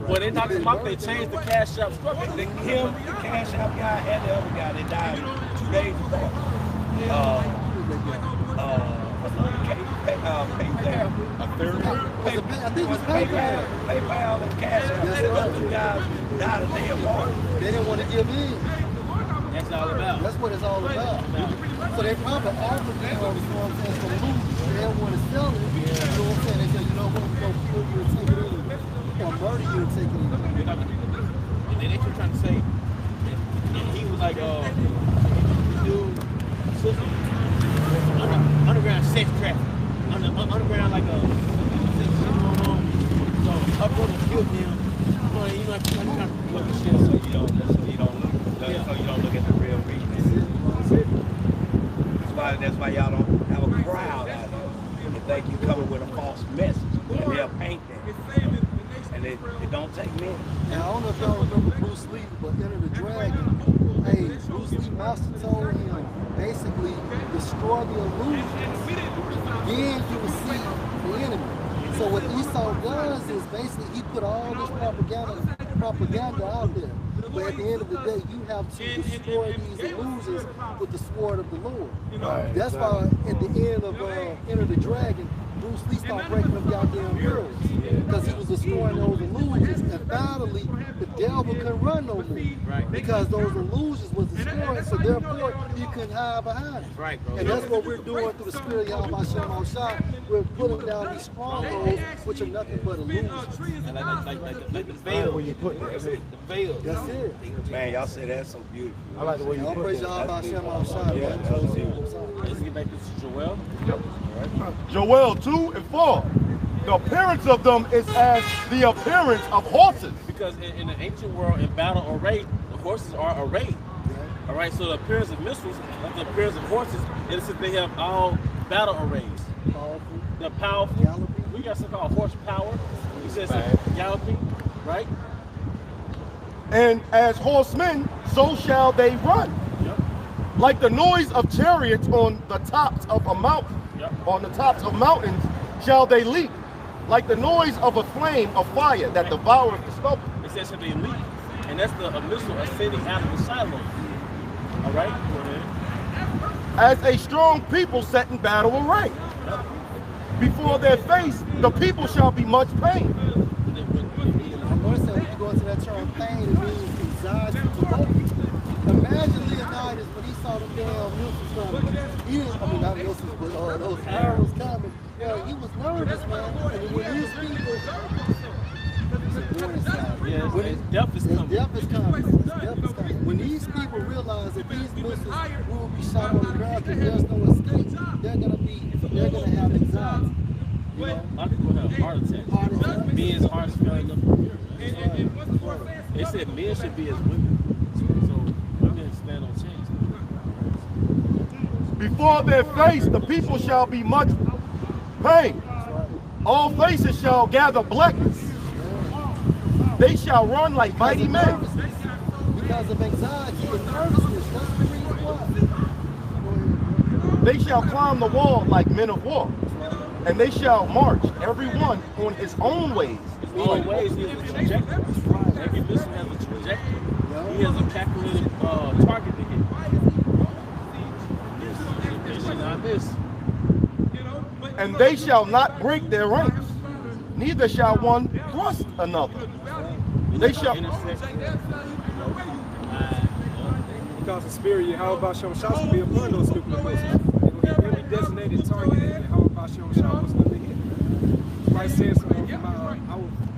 When they knocked him out, they changed the Cash App structure. The Cash App guy, and the other guy, they died 2 days before. I think it was PayPal. PayPal and Cash App. Those 2 guys died a day apart. They didn't want to give in. That's all about. That's what it's all about. So they probably offered them, you know what I'm saying, some loot. They didn't want to sell it. You know what I'm saying? They said, you know what, we're going to kill you and take it in. Or murder you and take it in. And then they keep trying to say, and he was like, dude, sister, underground sex traffic. Underground like a so her brother killed him. You know, I'm trying to look at shit so you don't look at the real reason. That's why y'all don't have a crowd out there. They think you coming with a false message, and they'll paint that. And it don't take men. Now I don't know if y'all remember Bruce Lee, but Enter the Dragon. Hey, Bruce Lee master told him basically destroy the illusions. Then you will see the enemy. So what Esau does is basically he put all this propaganda out there. But at the end of the day, you have to destroy these illusions with the sword of the Lord. That's why at the end of Enter the Dragon, Bruce Lee started breaking them goddamn girls because he was destroying those illusions. And finally, the devil couldn't run no more because those illusions was destroyed. So therefore, you couldn't hide behind it. And that's what we're doing through the Spirit of Yahweh Shem Shah. We're putting down these strongholds, which are nothing but illusions. And like the veil. When you put that. The veil. That's it. Man, y'all say that's so beautiful. I like the way you put praise that. Yahweh Shem Shah. Yeah, Let's get back to Joel. Joel 2 and 4. The appearance of them is as the appearance of horses. Because in the ancient world, in battle array, the horses are arrayed. All right, so the appearance of missiles, like the appearance of horses, in a sense they have all battle arrays. the powerful. We got something called horsepower. He says galloping, right? And as horsemen, so shall they run. Yep. Like the noise of chariots on the tops of a mountain. Yep. On the tops of mountains shall they leap. Like the noise of a flame of fire that devoureth the stubble. It says that they leap. And that's the missile ascending out of the silo. All right? As a strong people set in battle array. Before their face, the people shall be much pain. Notice that when you go into that term pain, it means anxiety to both. Imagine Leonidas when he saw the damn missiles coming. He didn't, I mean, not missiles, but those arrows coming. Yeah, he was nervous, man. And when his people, death is coming. Death is coming. Death is coming. When these people realize that these missiles will be shot on America, there's no escape. They're gonna have anxiety. You know? A lot of people have heart attacks. Men's hearts failing them. They said men should be as women. So women stand on change. Before their face, the people shall be much pain. All faces shall gather blackness. They shall run like mighty men. Because of anxiety and nervousness. That's the reason why. They shall climb the wall like men of war. And they shall march, every one on his own ways. His own ways, he has a trajectory. Every missile has a trajectory. He has a calculated target to hit. They should not miss. And they shall not break their ranks, neither shall one thrust another. They shall. Because the spirit of Yahweh Shem Shah will be upon those nuclear missiles. They will hit every designated target that Yahweh Shem Shah was going to hit. Christ says,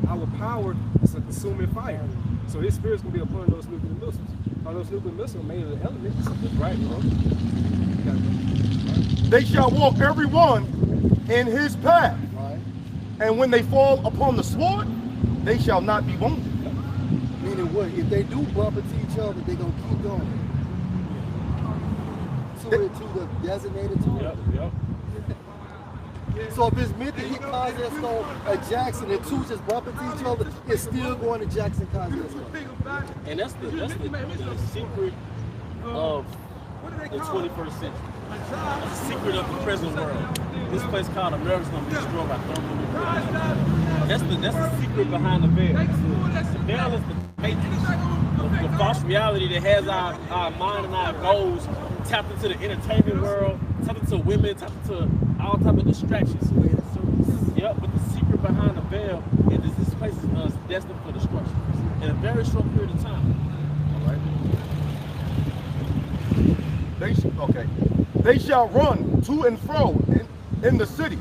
our power is a consuming fire. So his spirit's going to be upon those nuclear missiles. All those nuclear missiles are made of the elements. Right, bro? They shall walk every one in his path. Right. And when they fall upon the sword, they shall not be wounded. Meaning what? If they do bump into each other, they're going to keep going. To the designated target. Yep. So if it's meant to hit Cosesco at Jackson and two just bump into each other, it's still going to Jackson Cosesco. And that's the secret of the 21st century. That's the secret of the present world. This place called America is going to be destroyed by thermal. That's the secret behind the veil. The veil is the matrix, the false reality that has our mind and our goals tapped into the entertainment world, tapped into women, tapped into all type of distractions. Yep, but the secret behind the veil is this place is destined for destruction in a very short period of time. All right. They shall run to and fro in the city.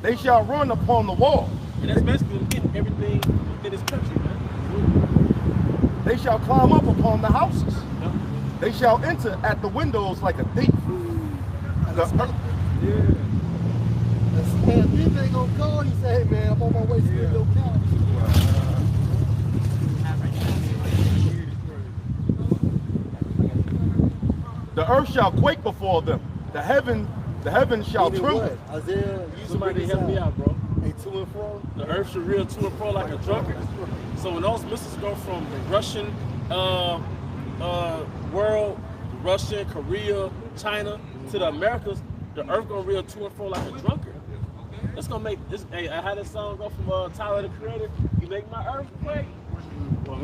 They shall run upon the wall. And that's basically getting everything in this country, man. They shall climb up upon the houses. Yep. They shall enter at the windows like a thief. And if they gonna call, you say, hey man, I'm on my way to your couch. The earth shall quake before them. The heaven shall tremble. Isaiah, somebody to help me out, bro. A to and fro. The earth should reel to and fro like a drunkard. So when those missiles go from the Russian world, Russia, Korea, China, to the Americas, the earth gonna reel to and fro like a drunkard. That's gonna make this. Hey, I had this song go from Tyler the Creator. You make my earth quake. Well,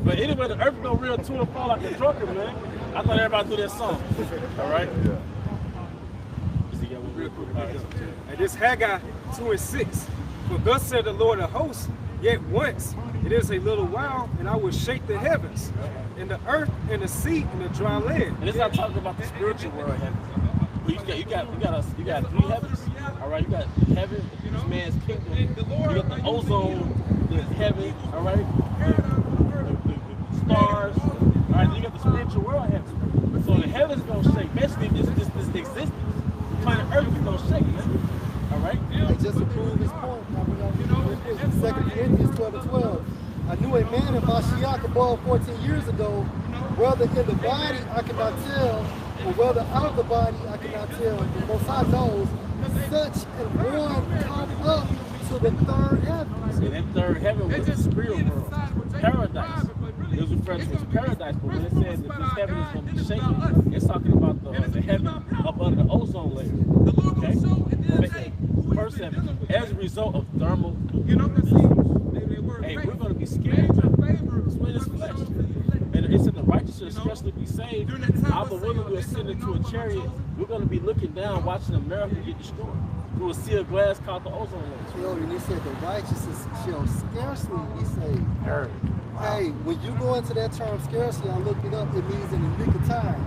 but anyway, the earth gonna reel to and fro like a drunkard, man. I thought everybody knew that song. All right. Yeah. Real quick. And this Haggai 2:6. For thus said the Lord of hosts, yet once it is a little while, and I will shake the heavens, and the earth, and the sea, and the dry land. And this is not talking about the spiritual world heavens. You got three heavens. All right, you got heaven, this man's kingdom. You got the ozone, the heaven. All right, the stars. All right, then you got the spiritual world heavens. So the heavens gonna shake. Basically, this existence, planet Earth is gonna shake, man. All right. And just to prove his point, 2 Corinthians 12:12. I knew a man in Mashiach above 14 years ago, whether in the body I cannot tell, or whether out of the body I cannot tell. The Most High knows, such and one come up to the third heaven. See, that third heaven was the spirit world, paradise. It was referred to as paradise, but when it says that this heaven is going to be shaken, it's talking about the heaven up under the ozone layer. Okay? First heaven, as a result of thermal, hey, we're going to be scared. It's when it's flesh. And it said the righteous should especially be saved. Our women will ascend into a chariot. We're going to be looking down, watching America get destroyed through a sea of glass called the ozone layer. Yo, and they said the righteous shall scarcely be saved. Hey, when you go into that term scarcely, I looked it up, it means in the nick of time.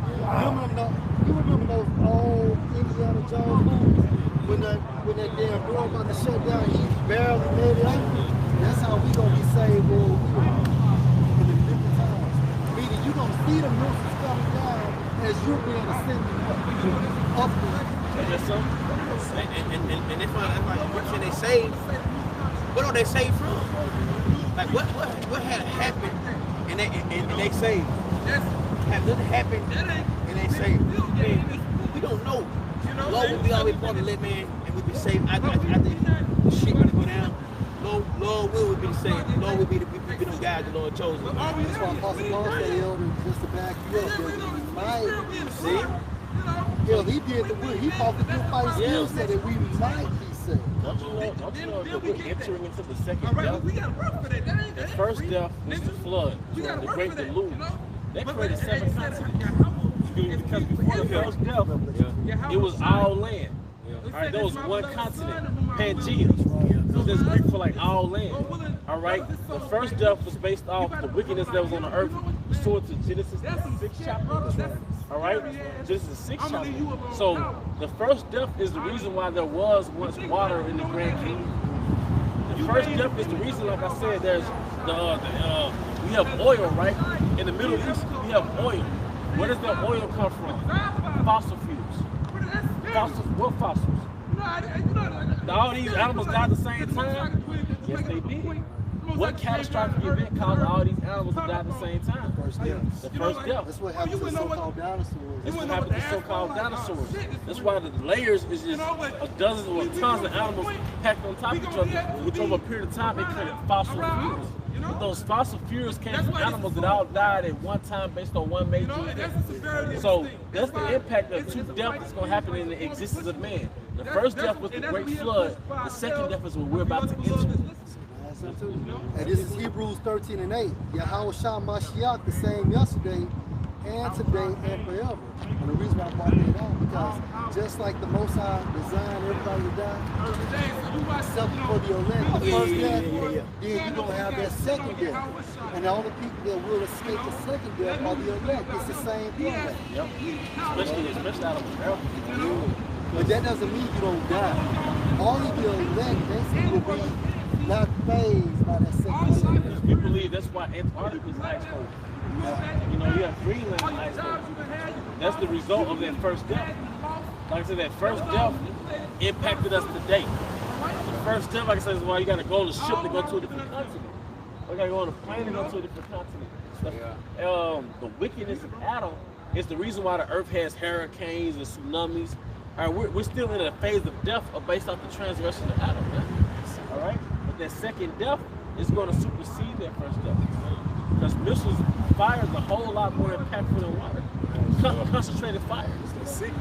You remember those old Indiana Jones movies? When that damn door about to shut down, he barely made it out. That's how we gonna be saved in the nick of time. Meaning you gonna see the mercies coming down as you're being ascended upward. That's so. And they find out like when they saved. What are they saved from? Like what had happened and they saved? Had nothing happened and they saved. Man, we don't know. Lord will be always born to live, man, and we be saved. I think the shit gonna go down. Lord will be saved. Lord will be the guys the Lord chose. That's why Apostle Paul said, Elder, just to back you up, that we might see. Yeah, he did the work. He fought the good fight still said that we might be saved. Don't you know that we're entering into the second death? The first death was the flood, the great deluge. That created 7 continents. Because before the first death, it was all land. All right, there was one continent, Pangea. So there's Greek for like all land. All right, the first death was based off the wickedness that was on the earth, restored to Genesis 6 chapter. All right, Genesis 6 chapter. So the first death is the reason why there was once water in the Grand Canyon. The first death is the reason, like I said, there's we have oil, right? In the Middle East, we have oil. Where does that oil come from? Fossil fuels. What fossils? All these animals died at the same time? Yes, they did. What catastrophic event caused all these animals to die at the same time? The first death. That's what happened to the so-called dinosaurs. That's what happened to so-called dinosaurs. That's why the layers is just dozens or tons of animals packed on top of each other, which over a period of time they created fossil fuels. Those fossil fuels came from animals that all died at one time based on one major event. So that's the impact of 2 deaths that's going to happen in the existence of man. The first death was the great flood. The second death is what we're about to enter. And this is Hebrews 13:8. Yahweh Shah Mashiach, the same yesterday and today and forever. And the reason why I brought that out, because just like the Most High designed everybody to die, except for the elect, the first death, then you're going to have that second death. And the only people that will escape the second death are the elect. It's the same thing. Yep. Especially out of America. But that doesn't mean you don't die. Only the elect basically will be not phased by that second death. We believe that's why Antarctica is ice cold. You know, you have Greenland ice cold. That's the result of that first death. Like I said, that first death impacted us today. The first death, like I said, is why you got to go on a ship to go to a different continent. Or you got to go on a plane to go to a different continent. The wickedness of Adam is the reason why the earth has hurricanes and tsunamis. All right, we're still in a phase of death based off the transgression of Adam. All right? But that second death is going to supersede that first death. Because missiles, fire is a whole lot more impactful than water. Concentrated fire. It's sick.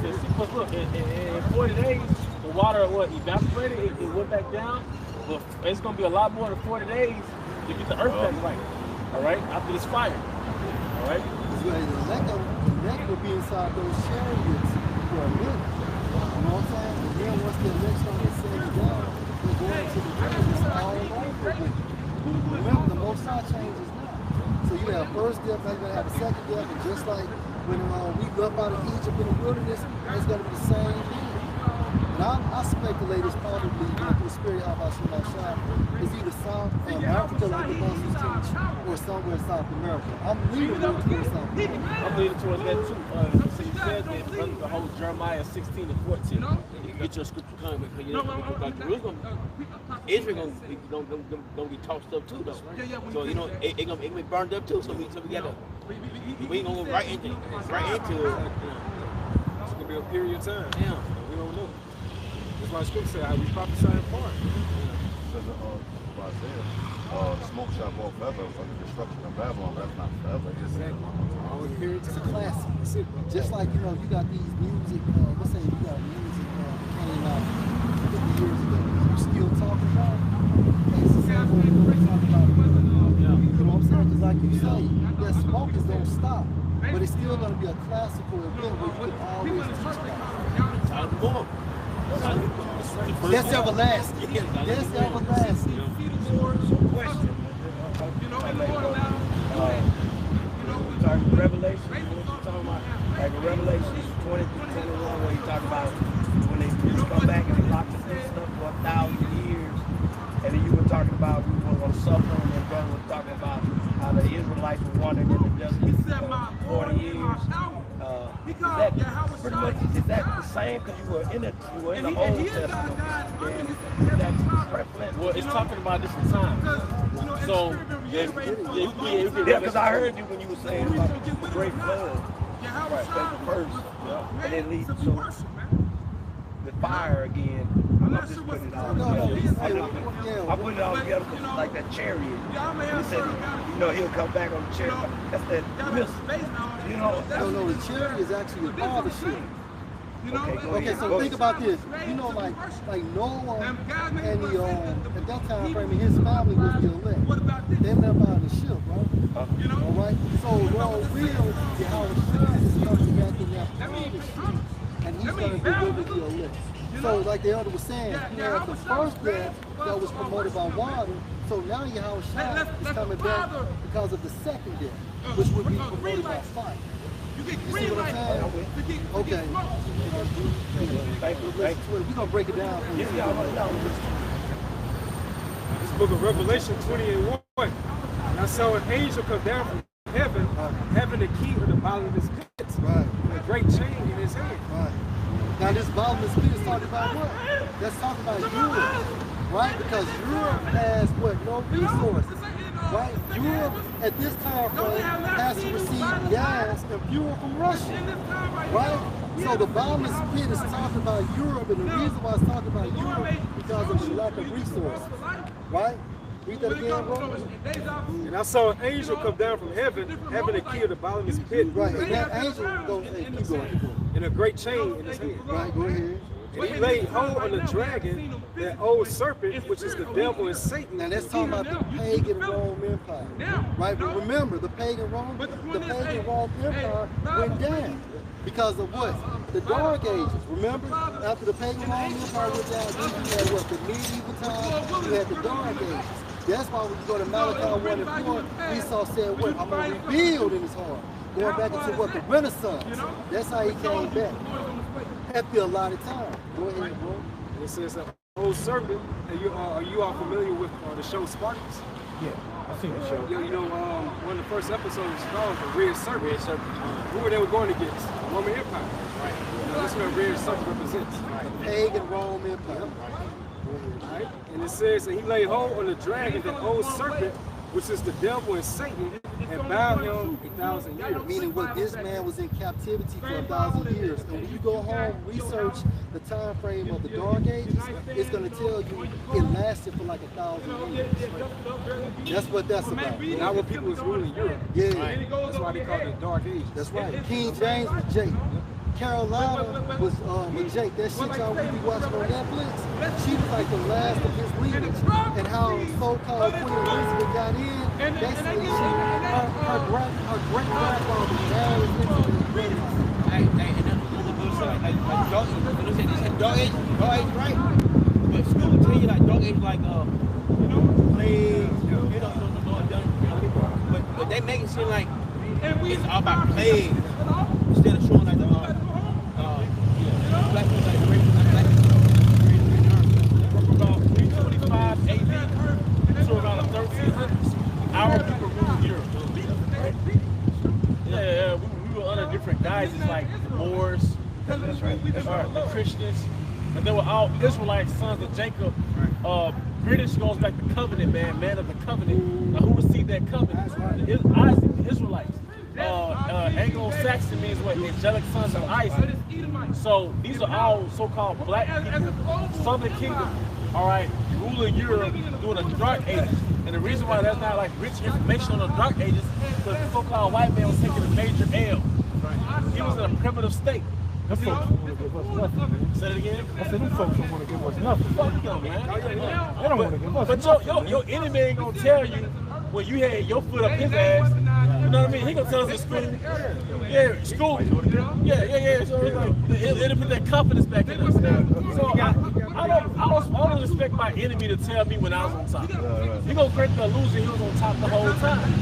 Because look, in 40 days, the water evaporated, it went back down. But it's going to be a lot more than 40 days to get the earth back right. All right? After this fire. All right? The elect will be inside those chariots for a minute. You know what I'm saying? And then once the election on it settles down, they're going to the wilderness all over again. Remember, the Most High changes now. So you have first death, now you're going to have a second death, and just like when we go up out of Egypt in the wilderness, it's going to be the same thing. And I speculate it's probably through the spirit of our Shah. It's either South Africa like the Muslims teach, or somewhere in South America. I'm leaning towards South America. I'm leaning towards that too. So you said that the whole Jeremiah 16 and 14. You get your scripture coming because you know Israel gonna be tossed up too though. So you know it gonna be burned up too. So we gotta we ain't gonna go right into it. It's gonna be a period of time. Yeah, we don't know. That's why Scripture said, we prophesy in part. Says smoke shall go forever from the destruction of Babylon. That's not forever. All the periods. It's a classic. That's it, bro. Just like, you know, you got these music, let's say you got music came out 50 years ago. You still talking about it? It's the same way we're talking about it. You know what I'm saying? Because like you say, that smoke is don't stop. But it's still going to be a classical event where you can always teach about it. That's everlasting. That's everlasting. Question. Revelation, what you talking about? Like in Revelation 20 through 21, where you talk about when they come back and they lock the beast up for 1,000 years, and then you were talking about we were going to suffer, and then brother was talking about how the Israelites were wandering in the desert for 40 years. Pretty much, is that the same? Because you were in the Old Testament. Is that prevalent? Well, it's talking about different times. So, yeah, because I heard you when you were saying about the great flood. Right, that's the first. And then leads to the fire again. I'm just putting it all together. I'm putting it all together like that chariot. He said, you know, he'll come back on the chariot. That's that missile. You know, no, the chariot is actually a father ship. Okay, so think about this. You know, like Noah and the at that time frame, his family was the elect. They left out of the ship, right? All right. So Lord will, Yahweh is coming back in that father ship, and he's going to deliver the elect. So, like the elder was saying, you had the first death that was promoted by water. So now Yahweh is coming back because of the second death, which would be promoted by fire. You see what I'm saying? Okay. We're going to break it down. This book of Revelation 20:1. And I saw an angel come down from heaven, having the key of the bottomless pit, and a great chain in his hand. Right. Now this bottomless pit is talking about what? That's talking about Europe, right? Because Europe has what? No resources, right? Europe at this time frame has to receive gas and fuel from Russia, right? So the bottomless pit is talking about Europe, and the reason why it's talking about Europe because of the lack of resources, right? Read that again, bro. And I saw an angel come down from heaven, having the key of the bottomless pit. Right, and that angel, keep going. And a great chain in his hand. Right, go ahead. And he laid hold on the dragon, that old serpent, which is the devil and Satan. Now let's talk about the pagan Rome Empire. Right, but remember, the pagan Rome Empire went down. Because of what? The Dark Ages. Remember? After the pagan Rome Empire went down, then you had what? The medieval time, you had the Dark Ages. That's why when you go to Malachi 1 and 4, Esau said, what? I'm going to rebuild in his heart. Going back into what? The Renaissance. That's how he came back. After a lot of time. Go ahead, bro. It says that old serpent, and are you all familiar with the show Spartacus? Yeah, I've seen the show. You know, one of the first episodes was called the Red Serpent. Who were they going against? The Roman Empire. Right. You know, that's what Red Serpent represents. The pagan Rome Empire. Right. And it says that he laid hold on the dragon, that old serpent, which is the devil and Satan, and bowed him 1,000 years. Meaning what? This man was in captivity for 1,000 years. And when you go home, research the time frame of the Dark Ages, it's going to tell you it lasted for like 1,000 years. That's what that's about. Not when people was ruling Europe. Yeah. Right. That's why they call it the Dark Ages. That's right. King James was Jake. Carolina was Jake. That shit y'all will be watching on Netflix. She was like the last of his leaders. And how so-called Queen Elizabeth got in, basically her great-grandfather married into the Dog age, right? But school will tell you like dog age, like plague, but they make it seem like it's all about plague instead of showing like the black people like from about 325 AD to around the 1300s. Our people ruled Europe. Yeah, we were under different guises like the Moors. That's right. The Christians, and they were all Israelites, sons of Jacob. British goes back to covenant, man of the covenant. Now, who received that covenant? Isaac, the Israelites. Anglo-Saxon means what? Angelic sons of Isaac. So these are all so-called black people, Southern Kingdom, all right, ruling Europe during the Dark Ages. And the reason why there's not like rich information on the Dark Ages because the so-called white man was taking a major L. He was in a primitive state. Them folks don't want to give us nothing. Say it again? I said them folks don't want to give us nothing. Fuck them, man. They don't want to give us But your enemy ain't gonna tell you when you had your foot up his ass. You know what I mean? He gonna tell us in school. Yeah, school. Yeah. So it's like it'll put that confidence back in us. So I don't expect my enemy to tell me when I was on top. He gonna create the illusion he was on top the whole time.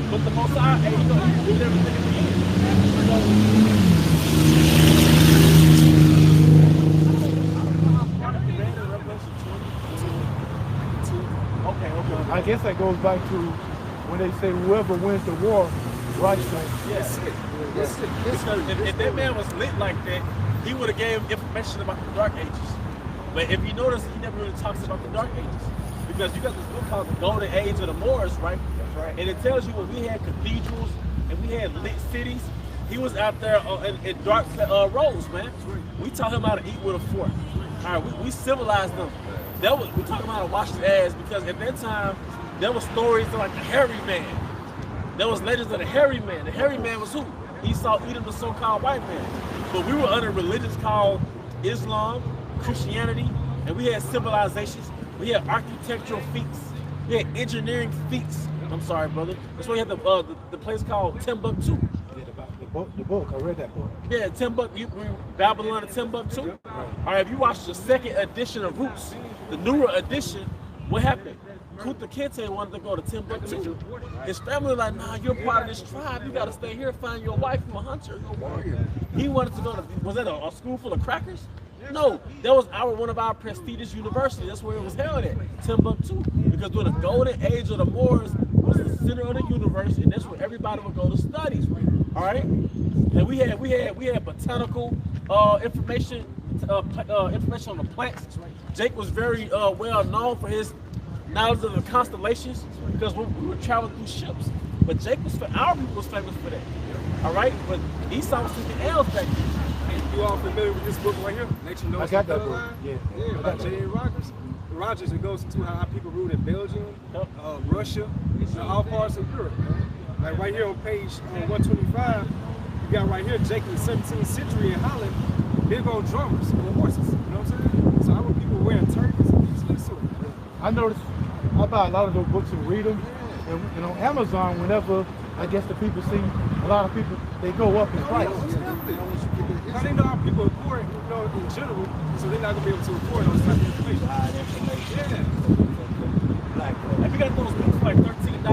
But the most I he gonna do everything in the end. Okay. I guess that goes back to when they say whoever wins the war, right? Yes. If that man was lit like that, he would have gave information about the Dark Ages. But if you notice, he never really talks about the Dark Ages. Because you got this book called The Golden Age of the Moors, right? And it tells you when we had cathedrals and we had lit cities, he was out there in dark roads, man. We taught him how to eat with a fork. All right, we civilized them. We talking about how to wash his ass because at that time, there were stories of like the hairy man. There was legends of the hairy man. The hairy man was who? Esau eating the so-called white man. But we were under religions called Islam, Christianity, and we had civilizations. We had architectural feats. We had engineering feats. I'm sorry, brother. That's why you had the place called Timbuktu. The book, I read that book. Yeah, Timbuktu, Babylon and Timbuktu. All right, if you watch the second edition of Roots, the newer edition, what happened? Kunta Kinte wanted to go to Timbuktu. His family was like, nah, you're part of this tribe. You got to stay here, find your wife, you're a hunter, you're a warrior. He wanted to go to, was that a school full of crackers? No, that was one of our prestigious universities. That's where it was held at, Timbuktu. Because during the golden age of the Moors was the center of the universe, and that's where everybody would go to studies. All right, and we had botanical information on the plants. Jake was very well known for his knowledge of the constellations because we were traveling through ships. But Jake our people was famous for that. All right, but Esau was taking L's back then. You all familiar with this book right here? Nature Knows. I got that book. Yeah, by J.A. Rogers. It goes into how people ruled in Belgium, Russia, and all parts of Europe. Like right here on page 125, you got right here Jake in the 17th century in Holland, big old drummers on horses. You know what I'm saying? So I want people wearing turkeys and things of that sort. I noticed I buy a lot of those books and read them. And on Amazon, whenever I guess the people see a lot of people, they go up in price. Now they know how people are poor, you know, in general, so they're not gonna be able to afford those type of information. If you got those books for like $13,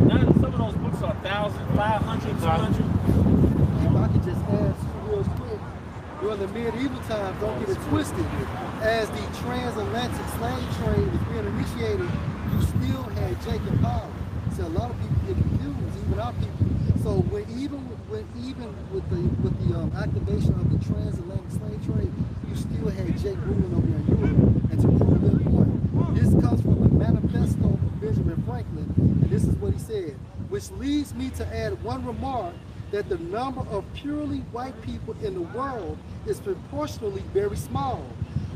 now some of those books are $1,000, $500, $200. If I could just add real quick, during the medieval times, don't get it twisted, as the transatlantic slave trade was being initiated, you still had Jacob Power. So a lot of people get confused, even our people. So even with the activation of the transatlantic slave trade, you still had Jake ruling over in Europe. And to prove that point, this comes from the manifesto of Benjamin Franklin, and this is what he said, which leads me to add one remark that the number of purely white people in the world is proportionally very small.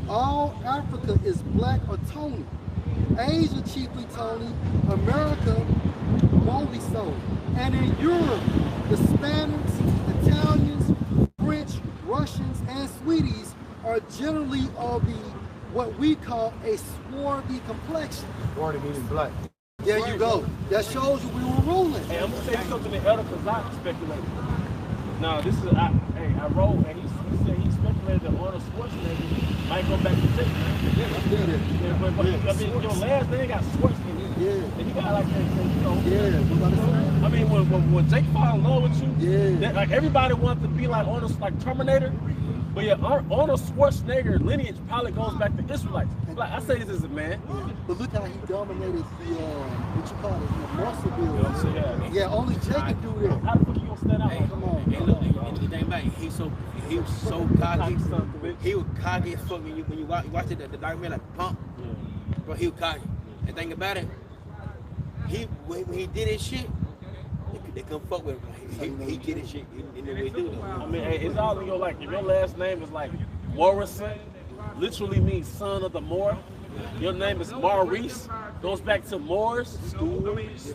All Africa is black or Tony. Asia chiefly Tony, America only so. And in Europe, the Spaniards, Italians, French, Russians, and Swedes are generally of what we call a swarthy complexion. Swarthy meaning black. There you go. That shows you we were ruling. Hey, I'm gonna say something that Elder Kazak speculated. No, this is I wrote, and he said he speculated that Arnold Schwarzenegger might go back to Jake. Yeah, but I mean, your last name got Schwarzenegger. Yeah. And he got like that, you know. Yeah. I mean, when Jake fall in love with you, like everybody wants to be like Arnold, like Terminator. But yeah, Arnold Schwarzenegger lineage probably goes back to Israelites. Like I say this as a man. Yeah. But look how he dominated the what you call it, the muscle building. Yeah, only Jake can do that. How the fuck you gonna stand out? Hey, come on. Hey, look, and the thing about it, he was so cocky. He was cocky as fuck when you watch it, the documentary like Pump. Bro, he was cocky. And think about it, when he did his shit, they come fuck with him. He get his shit in the way he do though. I mean, hey, it's all in your like. If your last name is like Morrison, literally means son of the Moor. Your name is Maurice, goes back to Moors, Stewards.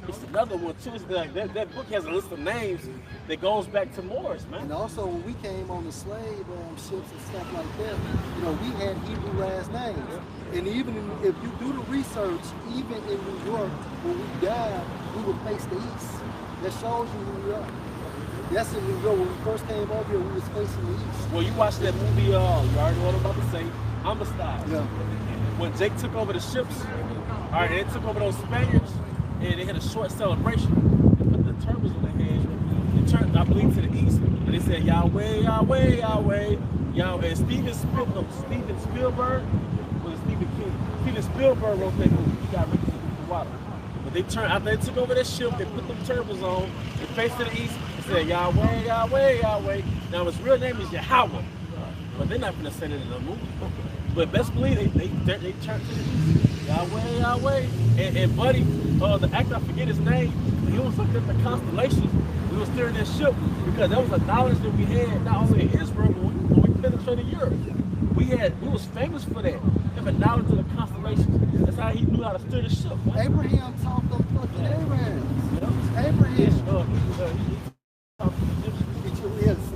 It's another one too. It's like that book has a list of names that goes back to Moors, man. And also, when we came on the slave ships and stuff like that, you know, we had Hebrew last names. And even if you do the research, even in New York, when we died, we would face the east. That shows you who we are. That's in New York. When we first came over here, we was facing the east. Well, you watched that movie, you already know what I'm about to say, Amistad. Yeah. When Jake took over the ships, all right, and they took over those Spaniards, and they had a short celebration. They put the turbans on their heads. They turned, I believe, to the east, and they said, Yahweh, Yahweh, Yahweh, Yahweh. And Steven Spielberg, was it Stephen King? Steven Spielberg wrote that movie. He got rich in the water. But they turned, after they took over their ship, they put them turbans on, they faced to the east, and said, Yahweh, Yahweh, Yahweh. Now his real name is Yahweh, but they're not gonna send it in the movie. But best believe they turned to the east. Yahweh, Yahweh. And Buddy, the actor, I forget his name, he was looking at the constellations. We were steering this ship because that was a knowledge that we had not only in Israel, but when we penetrated Europe. We was famous for that. Having knowledge of the constellations. That's how he knew how to steer the ship. Man. Abraham taught them fucking Abraham. Abraham.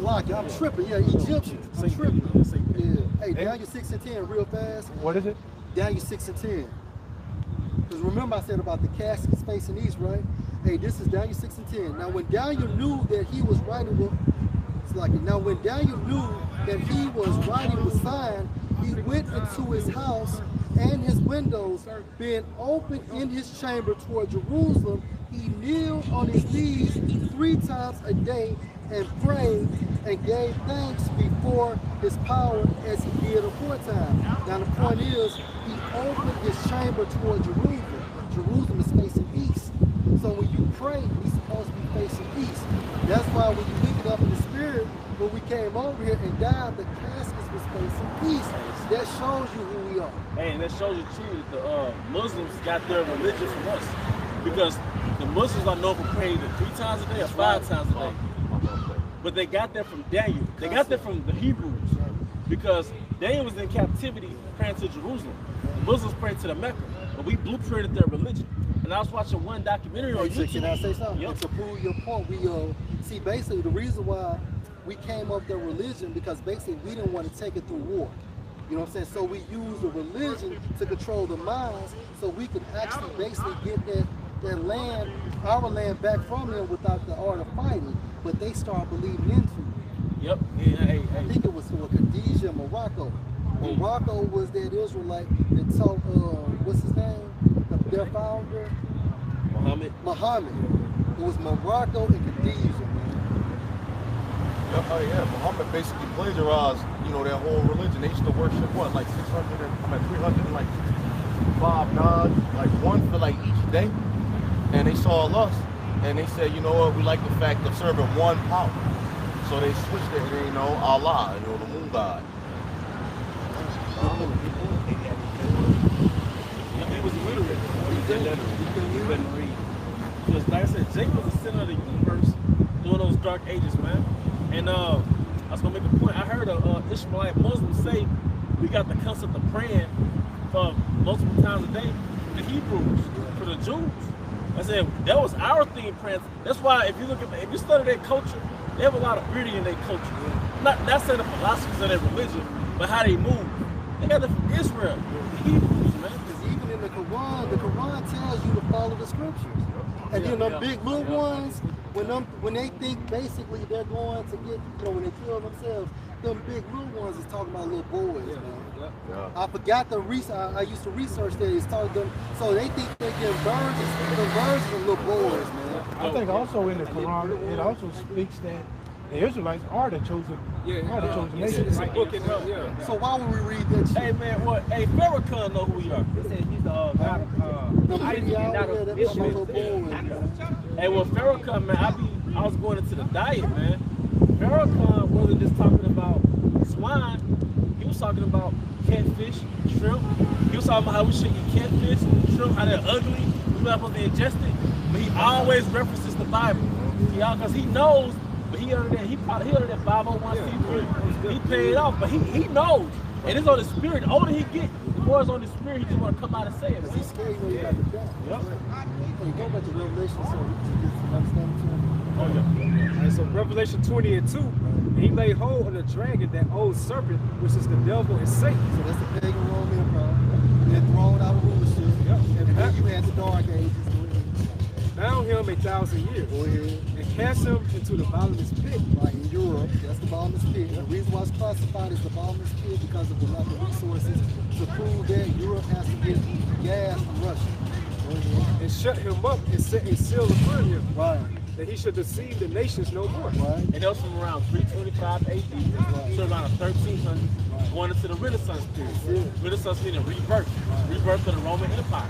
I'm tripping. Yeah, Egyptians. I'm tripping. Yeah. Hey, Daniel 6 and 10, real fast. What is it? Daniel 6 and 10. Because remember I said about the caskets facing east, right? Hey, this is Daniel 6 and 10. Now when Daniel knew that he was writing with, now when Daniel knew that he was writing with sign, he went into his house and his windows being open in his chamber toward Jerusalem. He kneeled on his knees 3 times a day and prayed and gave thanks before his power as he did aforetime. Now the point is, he opened his chamber toward Jerusalem. Jerusalem is facing east. So when you pray, we're supposed to be facing east. That's why when you look it up in the spirit, when we came over here and died, the caskets was facing east. That shows you who we are. Hey, and that shows you too that the Muslims got their religion from us. Because the Muslims are known for praying either 3 times a day or 5 times a day. But they got that from Daniel. They got that from the Hebrews. Because Daniel was in captivity praying to Jerusalem. The Muslims prayed to the Mecca. But we blueprinted their religion. And I was watching one documentary on YouTube. Can I say something? Yep. To prove your point, we see basically the reason why we came up with their religion, because basically we didn't want to take it through war. You know what I'm saying? So we used the religion to control the minds, so we could actually basically get that land, our land, back from them without the art of fighting. But they started believing into it. Yep. Yeah, I think it was Khadijah, Morocco. Morocco was that Israelite that taught, what's his name? Their founder? Muhammad. It was Morocco and Khadijah, man. Oh yeah, Muhammad basically plagiarized, you know, their whole religion. They used to worship what, like 305 gods, like one for like each day. And they saw us, and they said, you know what, we like the fact of serving one power. So they switched it, and you know, Allah, you know, the moon god. He was literate. He couldn't read. Because like I said, Jake was the center of the universe during those dark ages, man. And I was gonna make a point. I heard a Ishmaelite Muslim say we got the concept of praying for multiple times a day. The Hebrews, for the Jews. I said that was our theme, praying. That's why if you look at if you study their culture, they have a lot of beauty in their culture. Not saying the philosophies of their religion, but how they move. They got it from Israel, the Hebrews, man. Because even in the Quran tells you to follow the scriptures. And then them big little ones, when they think basically they're going to get, you know, when they kill themselves, them big little ones is talking about little boys, man. Yeah. I forgot the I used to research that. It's talking them, so they think they're getting virgins of little boys, man. I think also in the Quran, it also speaks that the Israelites are the chosen, nation. So why would we read that shit? Hey man, what? Hey, Farrakhan know who we are. He said he's the Hey, well, Farrakhan, man, I was going into the diet, man. Farrakhan wasn't just talking about swine. He was talking about catfish, shrimp. He was talking about how we should eat catfish, shrimp, how they're ugly. We're not supposed to ingest it. but he always references the Bible. Because he knows, but he under that 501c3. He paid off, but he knows. And it's on the spirit. The older he gets, the more it's on the spirit, he just want to come out and say it. Because he's scared, you got the death. Yep. Hey, go back to Revelation so we can get some understanding to him. Oh, yeah. All right, so Revelation 20:2, he laid hold on the dragon, that old serpent, which is the devil and Satan. So that's the pagan Roman Empire. They're thrown out of rulership. Yep. And then you had the Dark Ages. Bound him 1,000 years. Go ahead. And cast him into the bottomless pit. Right, in Europe, that's the bottomless pit. The reason why it's classified as the bottomless pit because of the lack of resources to prove that Europe has to get gas from Russia. Go ahead. And shut him up and set a seal upon him. Right. That he should deceive the nations no more. Right. And that was from around 325 AD to around 1300, going into the Renaissance period. Renaissance meaning rebirth. Rebirth of the Roman Empire.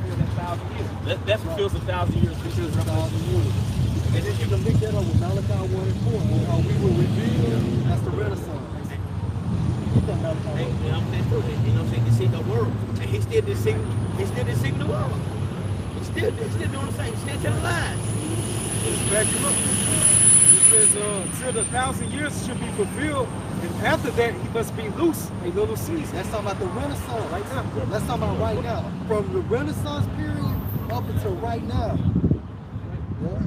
1,000 years. That fulfills 1,000 years. Fulfills 1,000 years. And then you can link that up with Malachi 1 and 4. How we were revealed as the Renaissance. Hey, you know what I'm saying? You know what I'm saying? Deceive the world. And he still deceiving the world. He's still doing the same. He's still telling lies. Let's back him up. He says, till the 1,000 years should be fulfilled, and after that he must be loose a little season. That's talking about the Renaissance right now. That's talking about right now. From the Renaissance period up until right now. Yeah.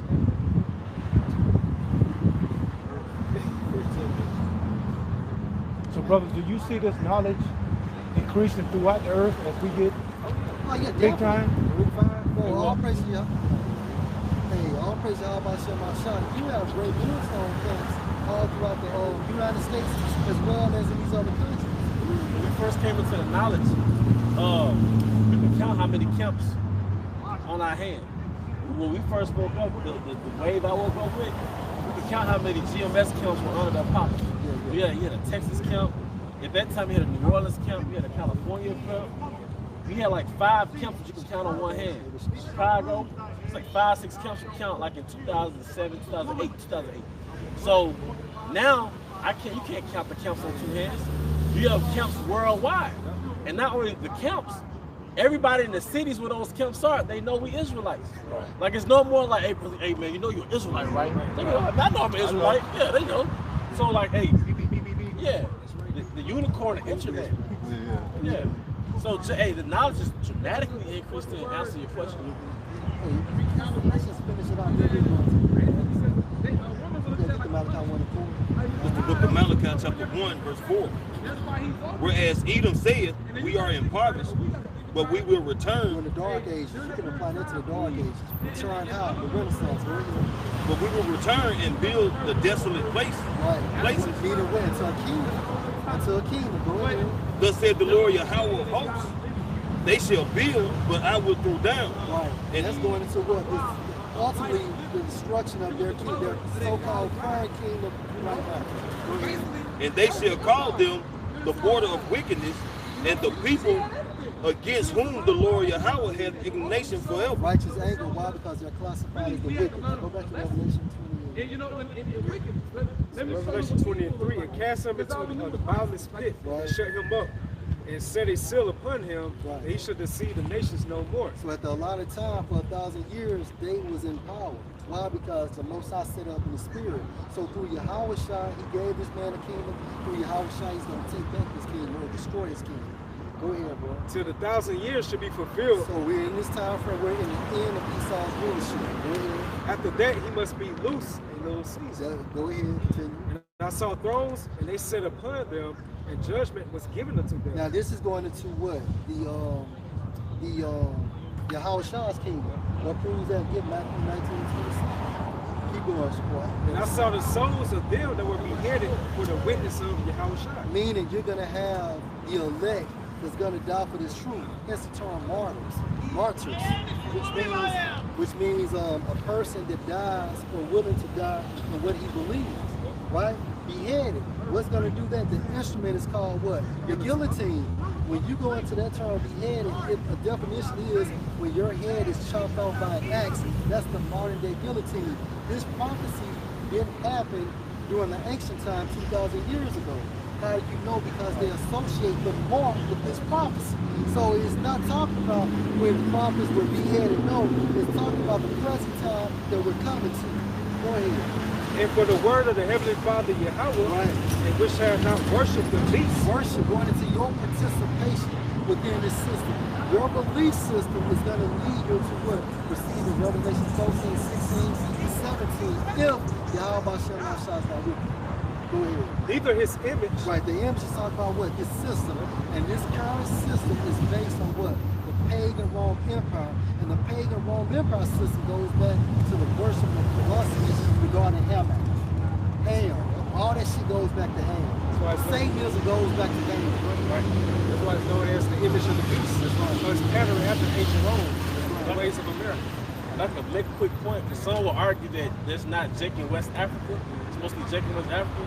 So, brothers, do you see this knowledge increasing throughout the earth as we get big time? Well, all praise to y'all. Hey, all praise to y'all by Shem Shah. You have great millstone camps all throughout the United States as well as in these other countries. When we first came into the knowledge, we could count how many camps on our hand. When we first woke up, the wave I woke up with, we could count how many GMS camps were under their pocket. You had a Texas camp. At that time, you had a New Orleans camp. You had a California camp. We had like 5 camps that you could count on one hand. Chicago, it's like 5, 6 camps you count like in 2007, 2008, 2008. So now you can't count the camps on 2 hands. You have camps worldwide. And not only the camps, everybody in the cities where those camps are, they know we Israelites. Like it's no more like, hey man, you know you're Israelite, right? They know, I know I'm an Israelite. Yeah, they know. So like, hey, yeah, the unicorn internet. Yeah. So, hey, the knowledge is dramatically increased to answer your question. Let's just finish it off. It's the book of Malachi, chapter 1, verse 4. Whereas Edom saith, we are impoverished, but we will return. In the Dark Ages, you can apply that to the Dark Ages. Return how? The Renaissance, right? But we will return and build the desolate places. Meaning where? Until a kingdom. Until a kingdom. Go ahead. Thus said the Lord Yahweh of hosts, they shall build, but I will throw down. Right. And that's going into what? Ultimately, the destruction of their kingdom, their so-called prime kingdom right now. And they shall call them the border of wickedness, and the people against whom the Lord Yahweh had indignation forever. Righteous anger. Why? Because they're classified as the wicked. Go back to Revelation 20. And you know, in wicked, Revelation 20:3, and cast him into the bottomless pit, and shut him up, and set a seal upon him, that he should deceive the nations no more. So at the allotted time for 1,000 years, they was in power. Why? Because the Most High set up in the spirit. So through Yahweh Shai, he gave this man a kingdom. Through Yahweh Shai, he's going to take back his kingdom or destroy his kingdom. Go ahead, bro. Till the 1,000 years should be fulfilled. So we're in this time frame, we're in the end of Esau's rulership. Go ahead. After that, he must be loose a little season. Go ahead, continue. And I saw thrones, and they sat upon them, and judgment was given unto them. Now this is going into what? The Yahweh Shai's kingdom. What proves that? Get Matthew 19:26. Keep going, boy. And I saw the souls of them that were beheaded for the witness of Yahweh Shai. Meaning you're going to have the elect that's going to die for this truth. Hence the term martyrs, which means a person that dies or willing to die for what he believes, right? Beheaded. What's going to do that? The instrument is called what? The guillotine. When you go into that term beheaded, a definition is when your head is chopped off by an axe. That's the modern day guillotine. This prophecy didn't happen during the ancient time 2,000 years ago. How do you know? Because they associate the mark with this prophecy. So it's not talking about when the prophets were beheaded. No, it's talking about the present time that we're coming to. Go ahead. And for the word of the Heavenly Father Yahweh, right, and which shall not worship the beast. Worship going into your participation within this system. Your belief system is going to lead you to what? Receiving Revelation 14, 16, and 17. If Yahweh shall not shine not with you. Go ahead. Neither his image. Right, the image is talking about what? His system. And this current system is based on what? The pagan Rome Empire. And the pagan Rome Empire system goes back to the worship of philosophies regarding Ham. All that shit goes back to Ham. Satanism goes back to Ham. Right. That's why it's known as the image of the beast. That's right. So it's patterned after ancient Rome, the ways of America. I'd like to make a quick point, because some will argue that there's not Jake in West Africa. It's mostly Jake in West Africa.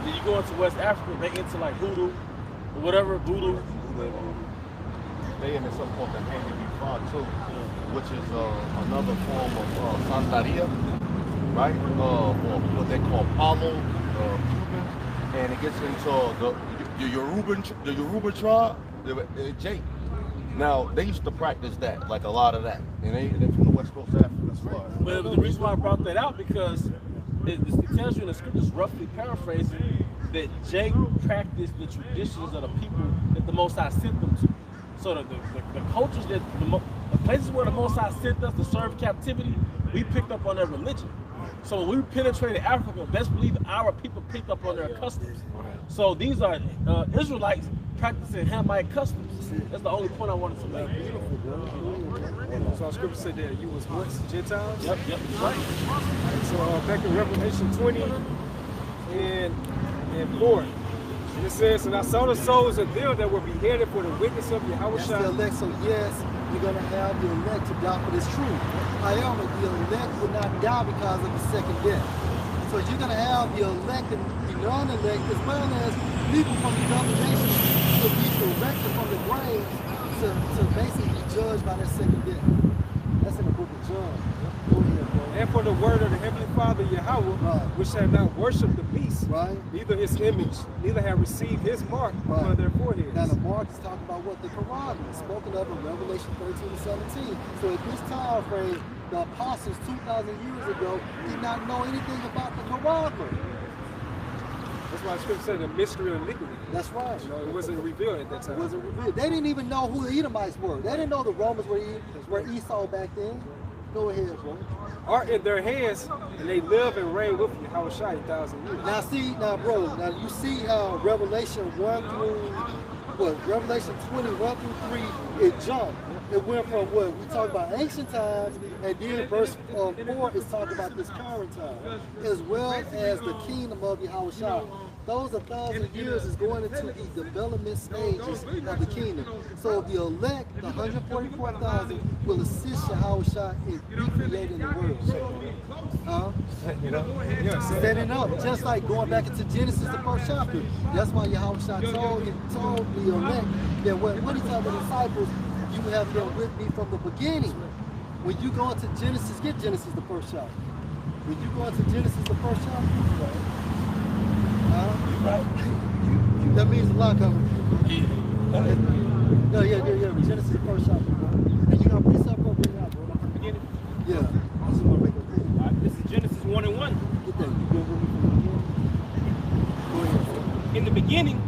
Then you go into West Africa, they into like hoodoo or whatever, voodoo. They into something called the Hand too, which is another form of Santeria, right? Or what they call Palo, Cubans, and it gets into the Yoruba tribe, Jake. Now they used to practice that, like a lot of that, and they're from the West Coast of Africa. Well, the reason why I brought that out because it tells you in the scriptures, roughly paraphrasing, that Jake practiced the traditions of the people that the Most High sent them to. So the cultures that the places where the Most High sent us to serve captivity, we picked up on their religion. So when we penetrated Africa, best believe our people picked up on their customs. So these are Israelites practicing Hamite customs. That's the only point I wanted to make. Beautiful, bro. So our scripture said that you was once Gentiles? Yep, right. So back in Revelation 20 and 4, and it says, and I saw the souls of them that were beheaded for the witness of Yahweh. That's the elect. So yes, you're going to have the elect to die for this truth. However, the elect will not die because of the second death. So you're going to have the elect and the non-elect, as well as people from the other nations will be directed from the grave to basically be judged by that second death. That's in the book of John. Go ahead, bro. And for the word of the Heavenly Father Yahweh, which shall not worship the beast, neither his image, neither have received his mark upon their foreheads. Now the mark is talking about what the Quran is spoken of in Revelation 13 and 17. So at this time frame, the apostles 2,000 years ago did not know anything about the Quran. That's why the scripture said the mystery of iniquity. That's right. You know, it wasn't revealed at that time. It wasn't revealed. They didn't even know who the Edomites were. They didn't know the Romans were Esau back then. Go ahead, bro. Are in their hands, and they live and reign with Yahweh 1,000 years. Now see, bro, you see how Revelation 1 through, Revelation 21 through 3, it jumped. It went from what? We talk about ancient times, and then verse 4 is talking about this current time, as well as the kingdom of Yahweh. Those 1,000 years is going into the development stages of the kingdom. So the elect, the 144,000, will assist Yahweh in recreating the world. Setting up, just like going back into Genesis, the first chapter. That's why Yahweh told the elect that what he told the disciples, you have been with me from the beginning. When you go into Genesis, get Genesis the first chapter. When you go into Genesis the first chapter, that means a lot coming. Yeah. Genesis the first chapter, bro. And you got to piece up over here now, bro. From the beginning? Yeah. I just want to make a thing. This is Genesis 1 and 1. Get that. You good with me from the beginning? Go ahead. In the beginning,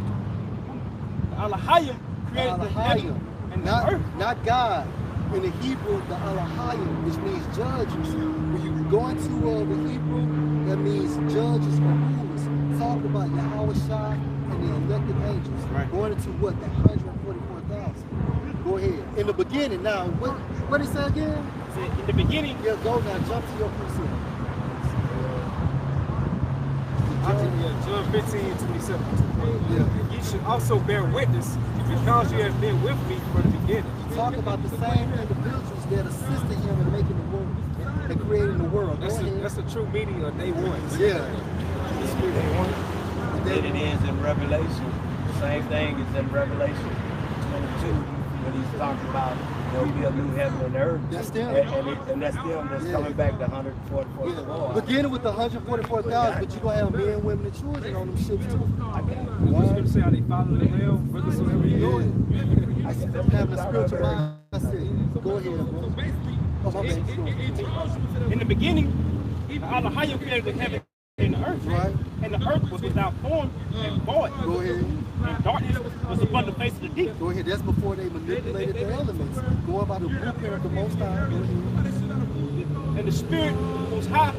Elohim created the heaven and the earth. Not God. In the Hebrew, the Elohim, which means judges. When you go into the Hebrew, that means judges or rulers. Talk about Yahweh Shai and the elected angels. Going into what? The 144,000. Go ahead. In the beginning, now, what did it say again? In the beginning. Yeah, go now, jump to your precept. John 15:27. Yeah. You should also bear witness because you have been with me from the beginning. Talk about the same individuals that assisted him in making the world and creating the world. That's the true meaning of day one. Yeah. Then it is in Revelation. The same thing is in Revelation 22 when he's talking about there'll be a new heaven and earth. That's them. And that's them that's coming back to 144. Beginning with the 144,000, but you're going to have men, women, and children on them ships too. I was going to say how they follow the rail, whethersoever you go. I see them having a spiritual mind. I said, go ahead, bro. Oh, my bad. In the beginning, Allah Hayim created the heaven and the earth. Right. And the earth was without form and void. Go ahead. And darkness was upon the face of the deep. Go ahead. That's before they manipulated the elements. Going by the blueprint of the Most High. Go ahead. And the spirit was high,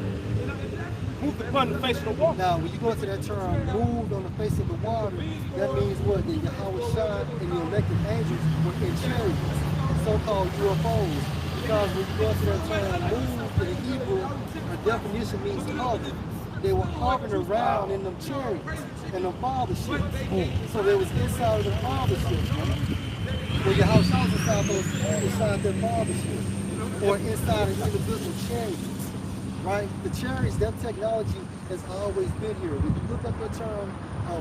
moved upon the face of the water. Now, when you go into that term, moved on the face of the water, that means what? That Yahweh Shai and the elected angels were in chariots, so-called UFOs. Because when you go into that term, moved in the Hebrew, the definition means hover. They were hovering around in them chariots and them father ships. So they was inside of the father ships. Well, your house was inside their father ships, or inside of individual chariots, right? The chariots, that technology has always been here. When you look up that term,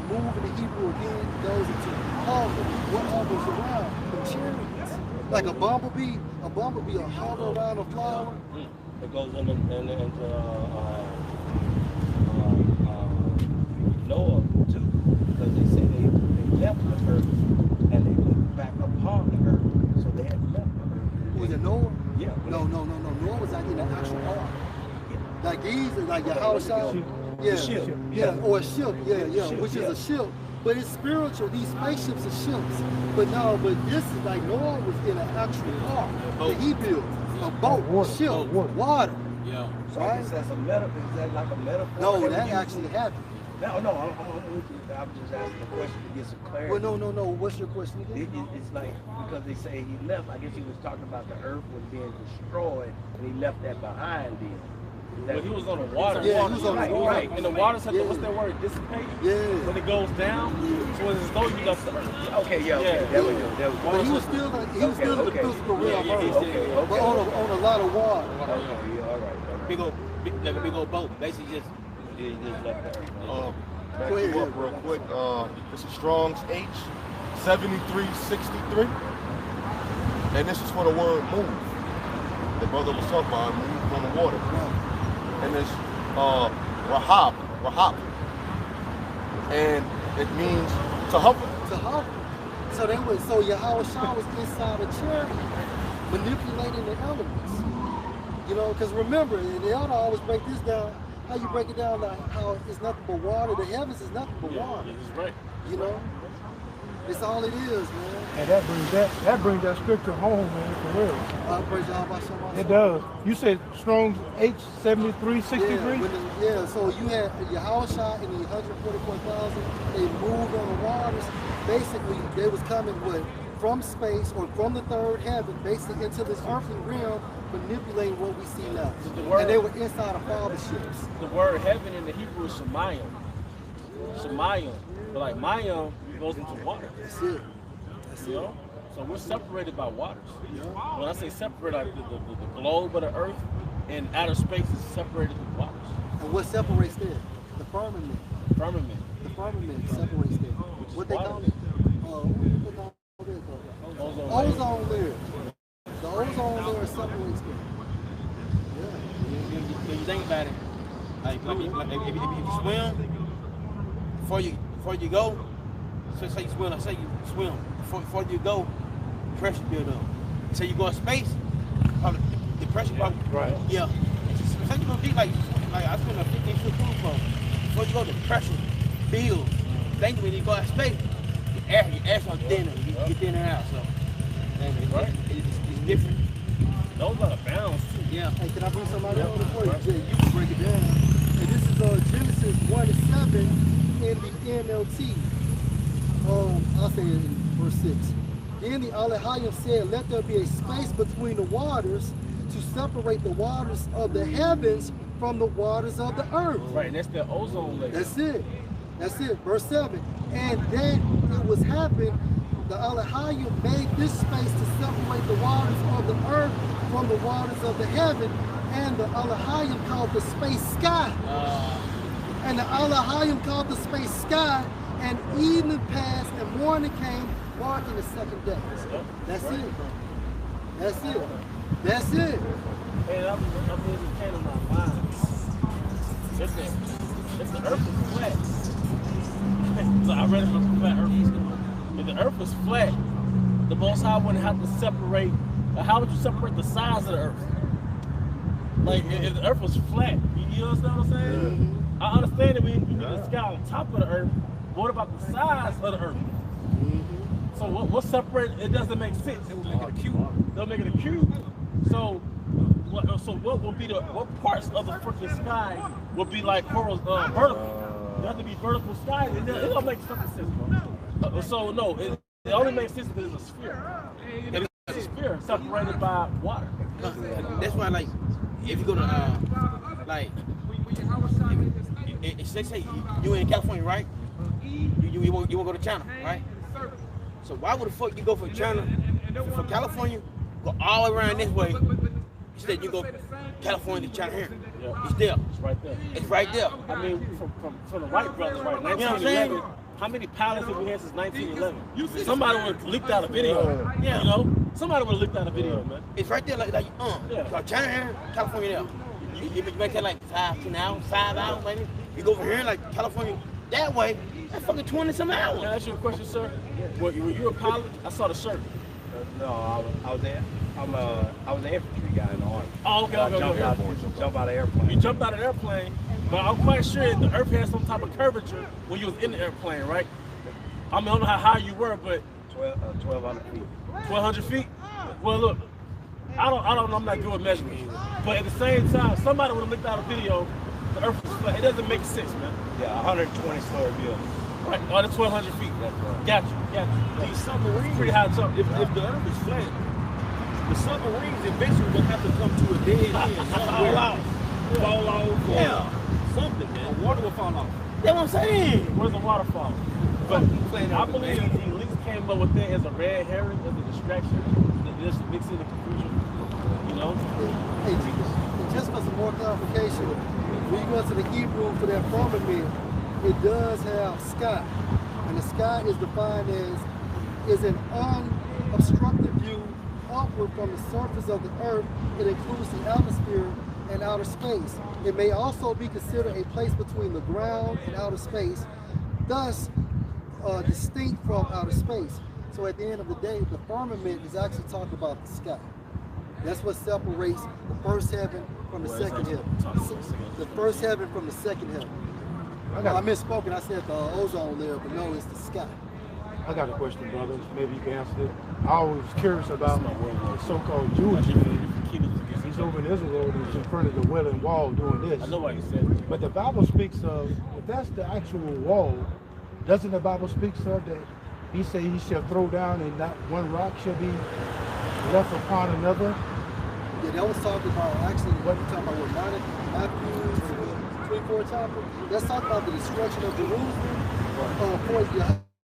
move in the Hebrew again, it goes into hover. What hovers around? The chariots. Like a bumblebee will hover around a flower. It goes into Noah too, because they say they left the earth and they looked back upon the earth, so they had left the earth. Was it Noah? Yeah. No. Noah was like in an actual ark. Like these, like your house out. Yeah, ship. Yeah, or a ship. Yeah, Ship, which is a ship. But it's spiritual. These spaceships are ships. But this is like Noah was in an actual ark that he built. A boat, ship, water. Yeah. So Right? I guess that's a metaphor. Is that like a metaphor? No, that actually happened. No, I'm with you. I'm just asking a question to get some clarity. Well, no. What's your question again? It's like, because they say he left, I guess he was talking about the earth was being destroyed, and he left that behind then. But he was on the water. Yeah, he was on the water. Right. And the water's have to, what's that word? Dissipate? Yeah. When it goes down, so it's as though you left the earth. Okay, okay. There we go. But he was still in the physical realm, but on a lot of water. Yeah, all right. Like a big old boat. Basically just left the earth. Back you up real quick. This is Strong's H 7363, and this is for the word move. The brother was talking about move on the water, and it's rahab, and it means to hover. To hover. So Yahweh Shah was inside a chariot, manipulating the elements. You know, because remember, the elder always break this down. How you break it down, like how it's nothing but water. The heavens is nothing but water. That's right. You know, it's all it is, man. And that brings that scripture home, man, for real. Praise Yahweh Shem. It does. You said Strong's H 7363. Yeah. So you had Yahweh Shah and the 144,000. They moved on the waters. Basically, they was coming from space or from the third heaven, basically into this earthly realm, manipulating what we see now. And they were inside of father ships. The word heaven in the Hebrew is Shemayim. Shemayim. But like Mayim goes into water. That's it. You know? So we're separated by waters. When I say separate, like the globe of the earth and outer space is separated through waters. And what separates that? The firmament. Firmament. The firmament separates that. What they call it? Ozone layer. The ozone layer separates them. When you think about it, like if you swim, before you go, say you swim, before you go, pressure build up. Say you go in space, the pressure probably, right. Yeah. Say you go deep, like I swim a 15-foot pool from. Before you go, the pressure builds. Thank you when you go in space, your air starts thinner, you get thinner out. So it's different. Those are the bounds too. Yeah. Hey, can I bring somebody else for you? Jay, you can break it down. And this is Genesis 1:7 in the NLT. I'll say it in verse 6. Then the Elohim said, let there be a space between the waters to separate the waters of the heavens from the waters of the earth. Right, and that's the ozone layer. That's it. Verse 7. And then it was happened, the Elohim made this space to separate the waters of the earth from the waters of the heaven, and the Elohim called the space sky. And the Elohim called the space sky, and evening passed and morning came marking the second death. That's it. That's it. That's it. And I'm entertaining my mind. If the earth is flat, so I read it from flat earth. If the earth was flat, the Most High wouldn't have to separate. How would you separate the size of the earth? Like if the earth was flat, you understand what I'm saying? I understand that we need the sky on top of the earth. What about the size of the earth? So what separates? It doesn't make sense. It will make it a cube. They'll make it a cube. So what will be what parts of the freaking sky will be like vertical? There have to be vertical sky. It don't make fucking sense, bro. So no, it only makes sense because it's a sphere. It's a sphere separated by water. That's why, like, if you go to let's say you in California, right? You won't go to China, right? So why would the fuck you go from China, from California, go all the way around this way, instead you go California to China here? Yeah. It's there. It's right there. It's right there. I mean, from the white brothers, right? 1911. How many pilots have we had since 1911? Somebody would have leaked out a video. Yeah. You know, somebody would have leaked out a video, man. It's right there, like China here, California there. You make that like 5 hours, maybe. You go over here, like California, that way. That's fucking 20-some hours. Can I ask you a question, sir? Were you a pilot? I saw the shirt. No, I was an infantry guy in the Army. Oh, okay, Jump out of airplane. You jumped out of the airplane, but I'm quite sure the Earth had some type of curvature when you was in the airplane, right? I mean, I don't know how high you were, but 1,200 feet. 1,200 feet? Well, look, I don't know. I'm not good with measurements, but at the same time, somebody would have looked out a video. The Earth was flat. It doesn't make sense, man. Yeah, 120-story building. Right, on the 1,200 feet. That's right. Got you. These submarines, pretty high jump. If the earth is flat, the submarines eventually will have to come to a dead end. Fall out. Fall off. Yeah. Something, man. Water will fall off. That's what I'm saying. Where's the waterfall? But I believe he at least came up with that as a red herring, as a distraction, just mixing the confusion. You know? Hey, just for some more clarification, when you go into the Hebrew for that firmament, it does have sky. And the sky is defined as an unobstructed view upward from the surface of the earth. It includes the atmosphere and outer space. It may also be considered a place between the ground and outer space, thus distinct from outer space. So at the end of the day, the firmament is actually talking about the sky. That's what separates the first heaven from the second heaven. The first heaven from the second heaven. I misspoke and I said the ozone layer, but no, it's the sky. I got a question, brother. Maybe you can answer it. I always was curious about the so-called Jewish man. He's over in Israel, he's in front of the Wailing Wall doing this. I know what you said. But the Bible speaks of, if that's the actual wall, doesn't the Bible speak of that he said he shall throw down and not one rock shall be left upon another? Yeah, that was talking about actually what you're talking about with Matthew 24 chapter. That's talking about the destruction of Jerusalem.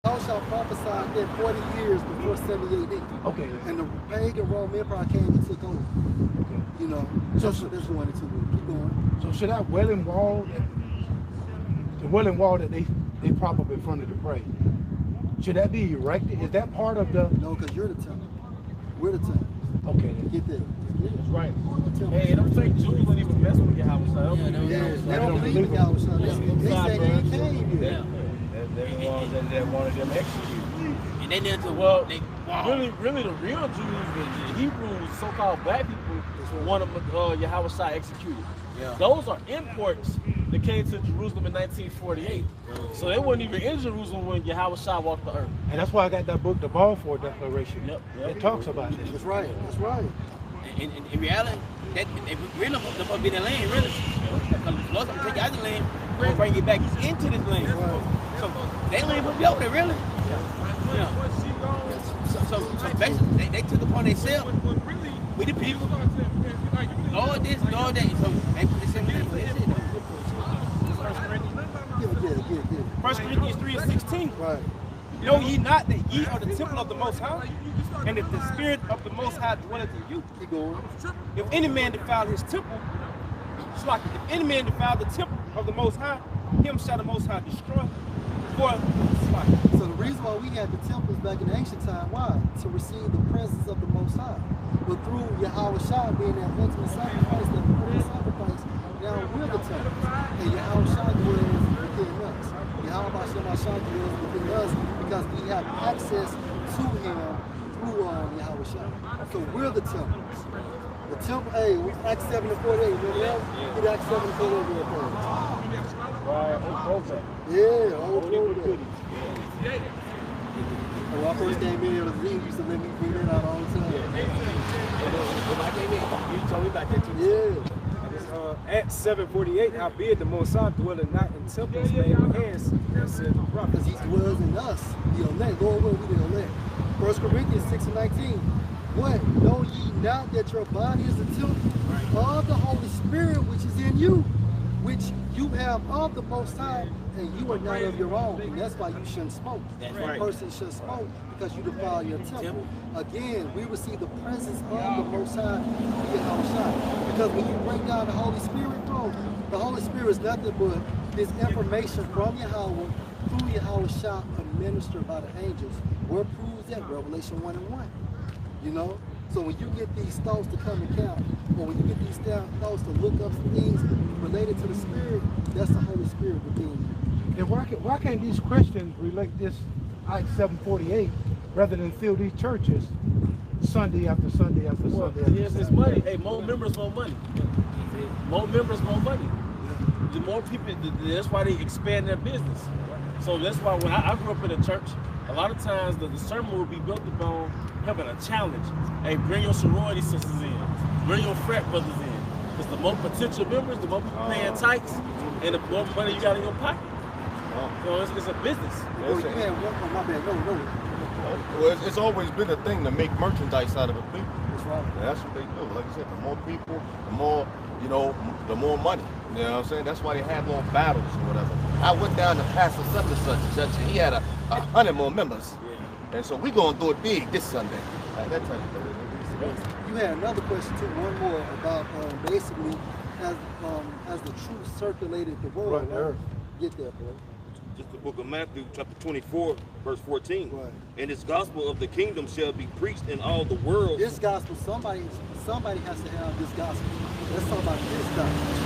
Thou shalt prophesy that 40 years before 70 AD. Okay. And the pagan Roman Empire came and took over. Okay. You know, that's what this going into. Keep going. So should that Wailing Wall, the Wailing Wall that they prop up in front of the prey, should that be erected? Is that part of the? No, because you're the temple. We're the temple. Okay. Get that. That's right. Hey, don't think Jews don't even mess with Yahweh. They don't believe in Yahweh. They say they ain't came here. They're the ones that wanted them executed. And they did to really the real Jews, the Hebrews, so-called black people, wanted Yahweh executed. Yeah. Those are imports that came to Jerusalem in 1948. So they weren't even in Jerusalem when Yahweh walked the earth. And that's why I got that book, the Balfour Declaration. Yep. It talks about this. That's right. That's right. In reality, that really supposed to be in the land, really. Because the Lord's going to take you out of the land and bring you back into this land. Right. So they don't even put you over there, really. So basically, they took upon themselves with the people. All this, all that. So they put this in the land. 1 Corinthians 3:16. Right. Know ye not that ye are the temple of the Most High, and that the Spirit of the Most High dwelleth in you? Keep going. If any man defile his temple, if any man defile the temple of the Most High, him shall the Most High destroy. For So the reason why we had the temples back in the ancient time, why? To receive the presence of the Most High. But through Yahweh Shai being that ultimate sacrifice, that perfect sacrifice, now we're the temples. And Yahweh Shai dwells within us. Yahweh Shai dwells within us because we have access to him through Yahweh Shai. So we're the temples. The temple, hey, Acts 7 and 48, remember that? Get Acts 7 and 48 real quick. Yeah, old throwback. When I first came in, the league used to let me bring that out all the time. When I came in, you told me about that too. Yeah. Acts 7:48, howbeit the Most High dwelling not in temples made with hands, as said the prophet. Because he dwells in us, the elect. Lord, we the elect. 1 Corinthians 6 and 19. What? Know ye not that your body is a temple of the Holy Spirit which is in you, which you have of the Most High, and you are not of your own. And that's why you shouldn't smoke. That's A right. person should smoke because you defile your temple. Again, we receive the presence of the Most High via Yahweh Shai. Because when you break down the Holy Spirit, bro, the Holy Spirit is nothing but this information from Yahweh through Yahweh Shai administered by the angels. Where proves that? Revelation 1 and 1. You know? So when you get these thoughts to come and count, or when you get these thoughts to look up some things related to the Spirit, that's the Holy Spirit within you. And why can't these Christians relate this Acts 7:48 rather than fill these churches Sunday after Sunday after Sunday after Yes, it's money. Hey, more members, more money. More members, more money. The more people, that's why they expand their business. So that's why when I grew up in a church, a lot of times the sermon will be built upon having a challenge. Hey, bring your sorority sisters in. Bring your frat brothers in. Because the more potential members, the more people paying tights, and the more money you got in your pocket. You know, it's a business. Well, it's always been a thing to make merchandise out of the people. That's right. And that's what they do. Like I said, the more people, the more, you know, the more money. You know what I'm saying? That's why they have more battles or whatever. I went down to Pastor such and such, and he had 100 more members. Yeah. And so we gonna do it big this Sunday. Like that type of thing. You had another question too, one more about basically as the truth circulated the world. Right. Get there, bro. Just the book of Matthew, chapter 24, verse 14. Right. And this gospel of the kingdom shall be preached in all the world. This gospel, somebody has to have this gospel. Let's talk about this gospel.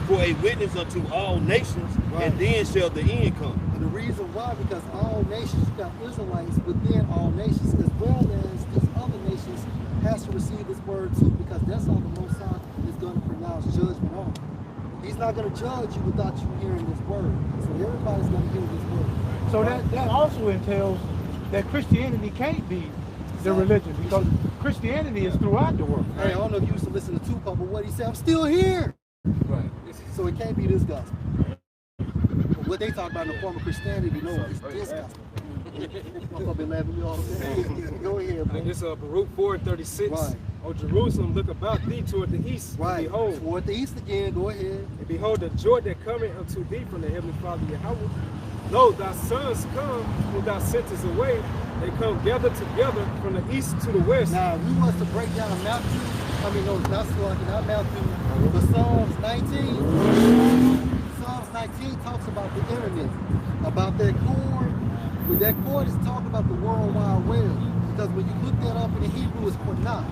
For a witness unto all nations, and then shall the end come. And the reason why, because all nations, you got Israelites within all nations, as well as these other nations has to receive this word too, because that's how the Most High is going to pronounce judgment on. He's not going to judge you without you hearing this word. So everybody's going to hear this word. So that also entails that Christianity can't be the religion, because Christianity is throughout the world. Hey, I don't know if you used to listen to Tupac, but what he said, I'm still here. Right. So it can't be this gospel. What they talk about in the form of Christianity, no, it's this gospel. I'm be laughing you all the time. Go ahead, bro. This Baruch 4:36. Right. O Jerusalem, look about thee toward the east. Right. And behold, toward the east again. Go ahead. And behold the joy that cometh unto thee from the heavenly Father Yahweh. Lo, thy sons come, whom thou sentest away. They come gathered together from the east to the west. Now, we want to break down Matthew. I mean, no, not Matthew, but Psalms 19. Psalms 19 talks about the internet, about that cord. But that cord is talking about the World Wide Web. Because when you look that up in the Hebrew, it's quanah.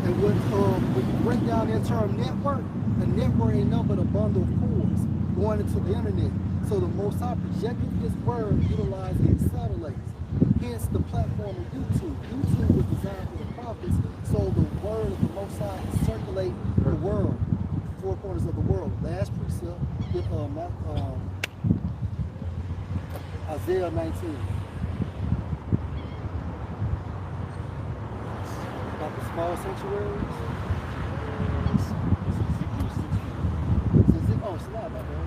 And when you break down that term network, a network ain't nothing but a bundle of cords going into the internet. So the Most High projected his word utilizing satellites. Hence the platform of YouTube. YouTube was designed for the prophets, so the word of the Most High can circulate the world, four corners of the world. Last precept, Isaiah 19. About the small sanctuaries. Oh, it's not, my bad.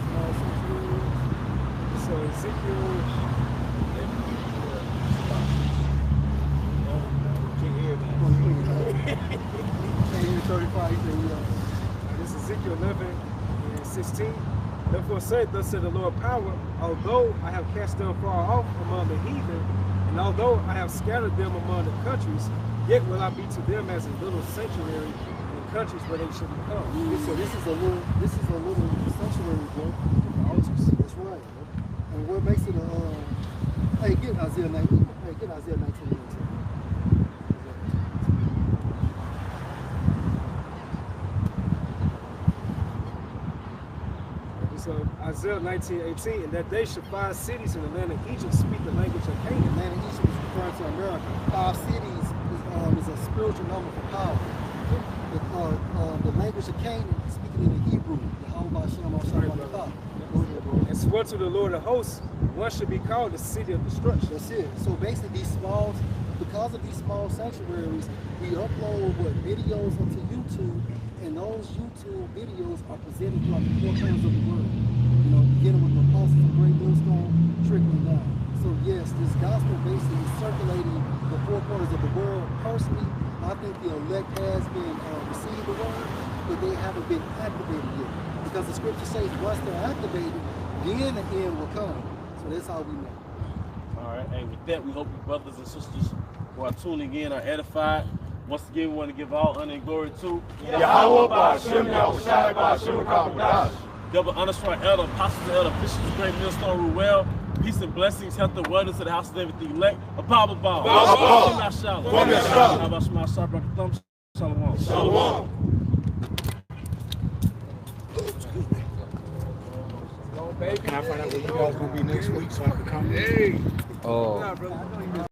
Small sanctuaries. So Ezekiel. This is Ezekiel 11 and 16. Therefore thus said the Lord power, although I have cast them far off among the heathen, and although I have scattered them among the countries, yet will I be to them as a little sanctuary in the countries where they should become. So this is a little sanctuary, bro. Altars. That's right. what makes it hey, get Isaiah 19. Hey, get Isaiah 19. So Isaiah 19:18, and that they should 5 cities in the land of Egypt speak the language of Canaan. The land of Egypt is referring to America. 5 cities is a spiritual number for power. The language of Canaan, speaking in the Hebrew, and swear to the Lord of hosts, one should be called the city of destruction. That's it. So basically, because of these small sanctuaries, we upload videos onto YouTube, and those YouTube videos are presented throughout the 4 corners of the world. You know, beginning with the apostles of Great Millstone, trickling down. So yes, this gospel basically is circulating the 4 corners of the world. Personally, I think the elect has been received the word, but they haven't been activated yet. Because the scripture says once they're activated, then the end will come. So that's how we know. All right, and with that, we hope you brothers and sisters who are tuning in are edified. Once again, we want to give all honor and glory to Yahweh Ba'Shem Yahushai Ba'Shem Kamadash. double honors for our elder, apostles, elder, bishops, great millstone, rule well. Peace and blessings, health and wellness to the house of everything elect. A Bible ball. Shalom. Shalom. Can I find out where you guys gonna be next week so I can come? Oh.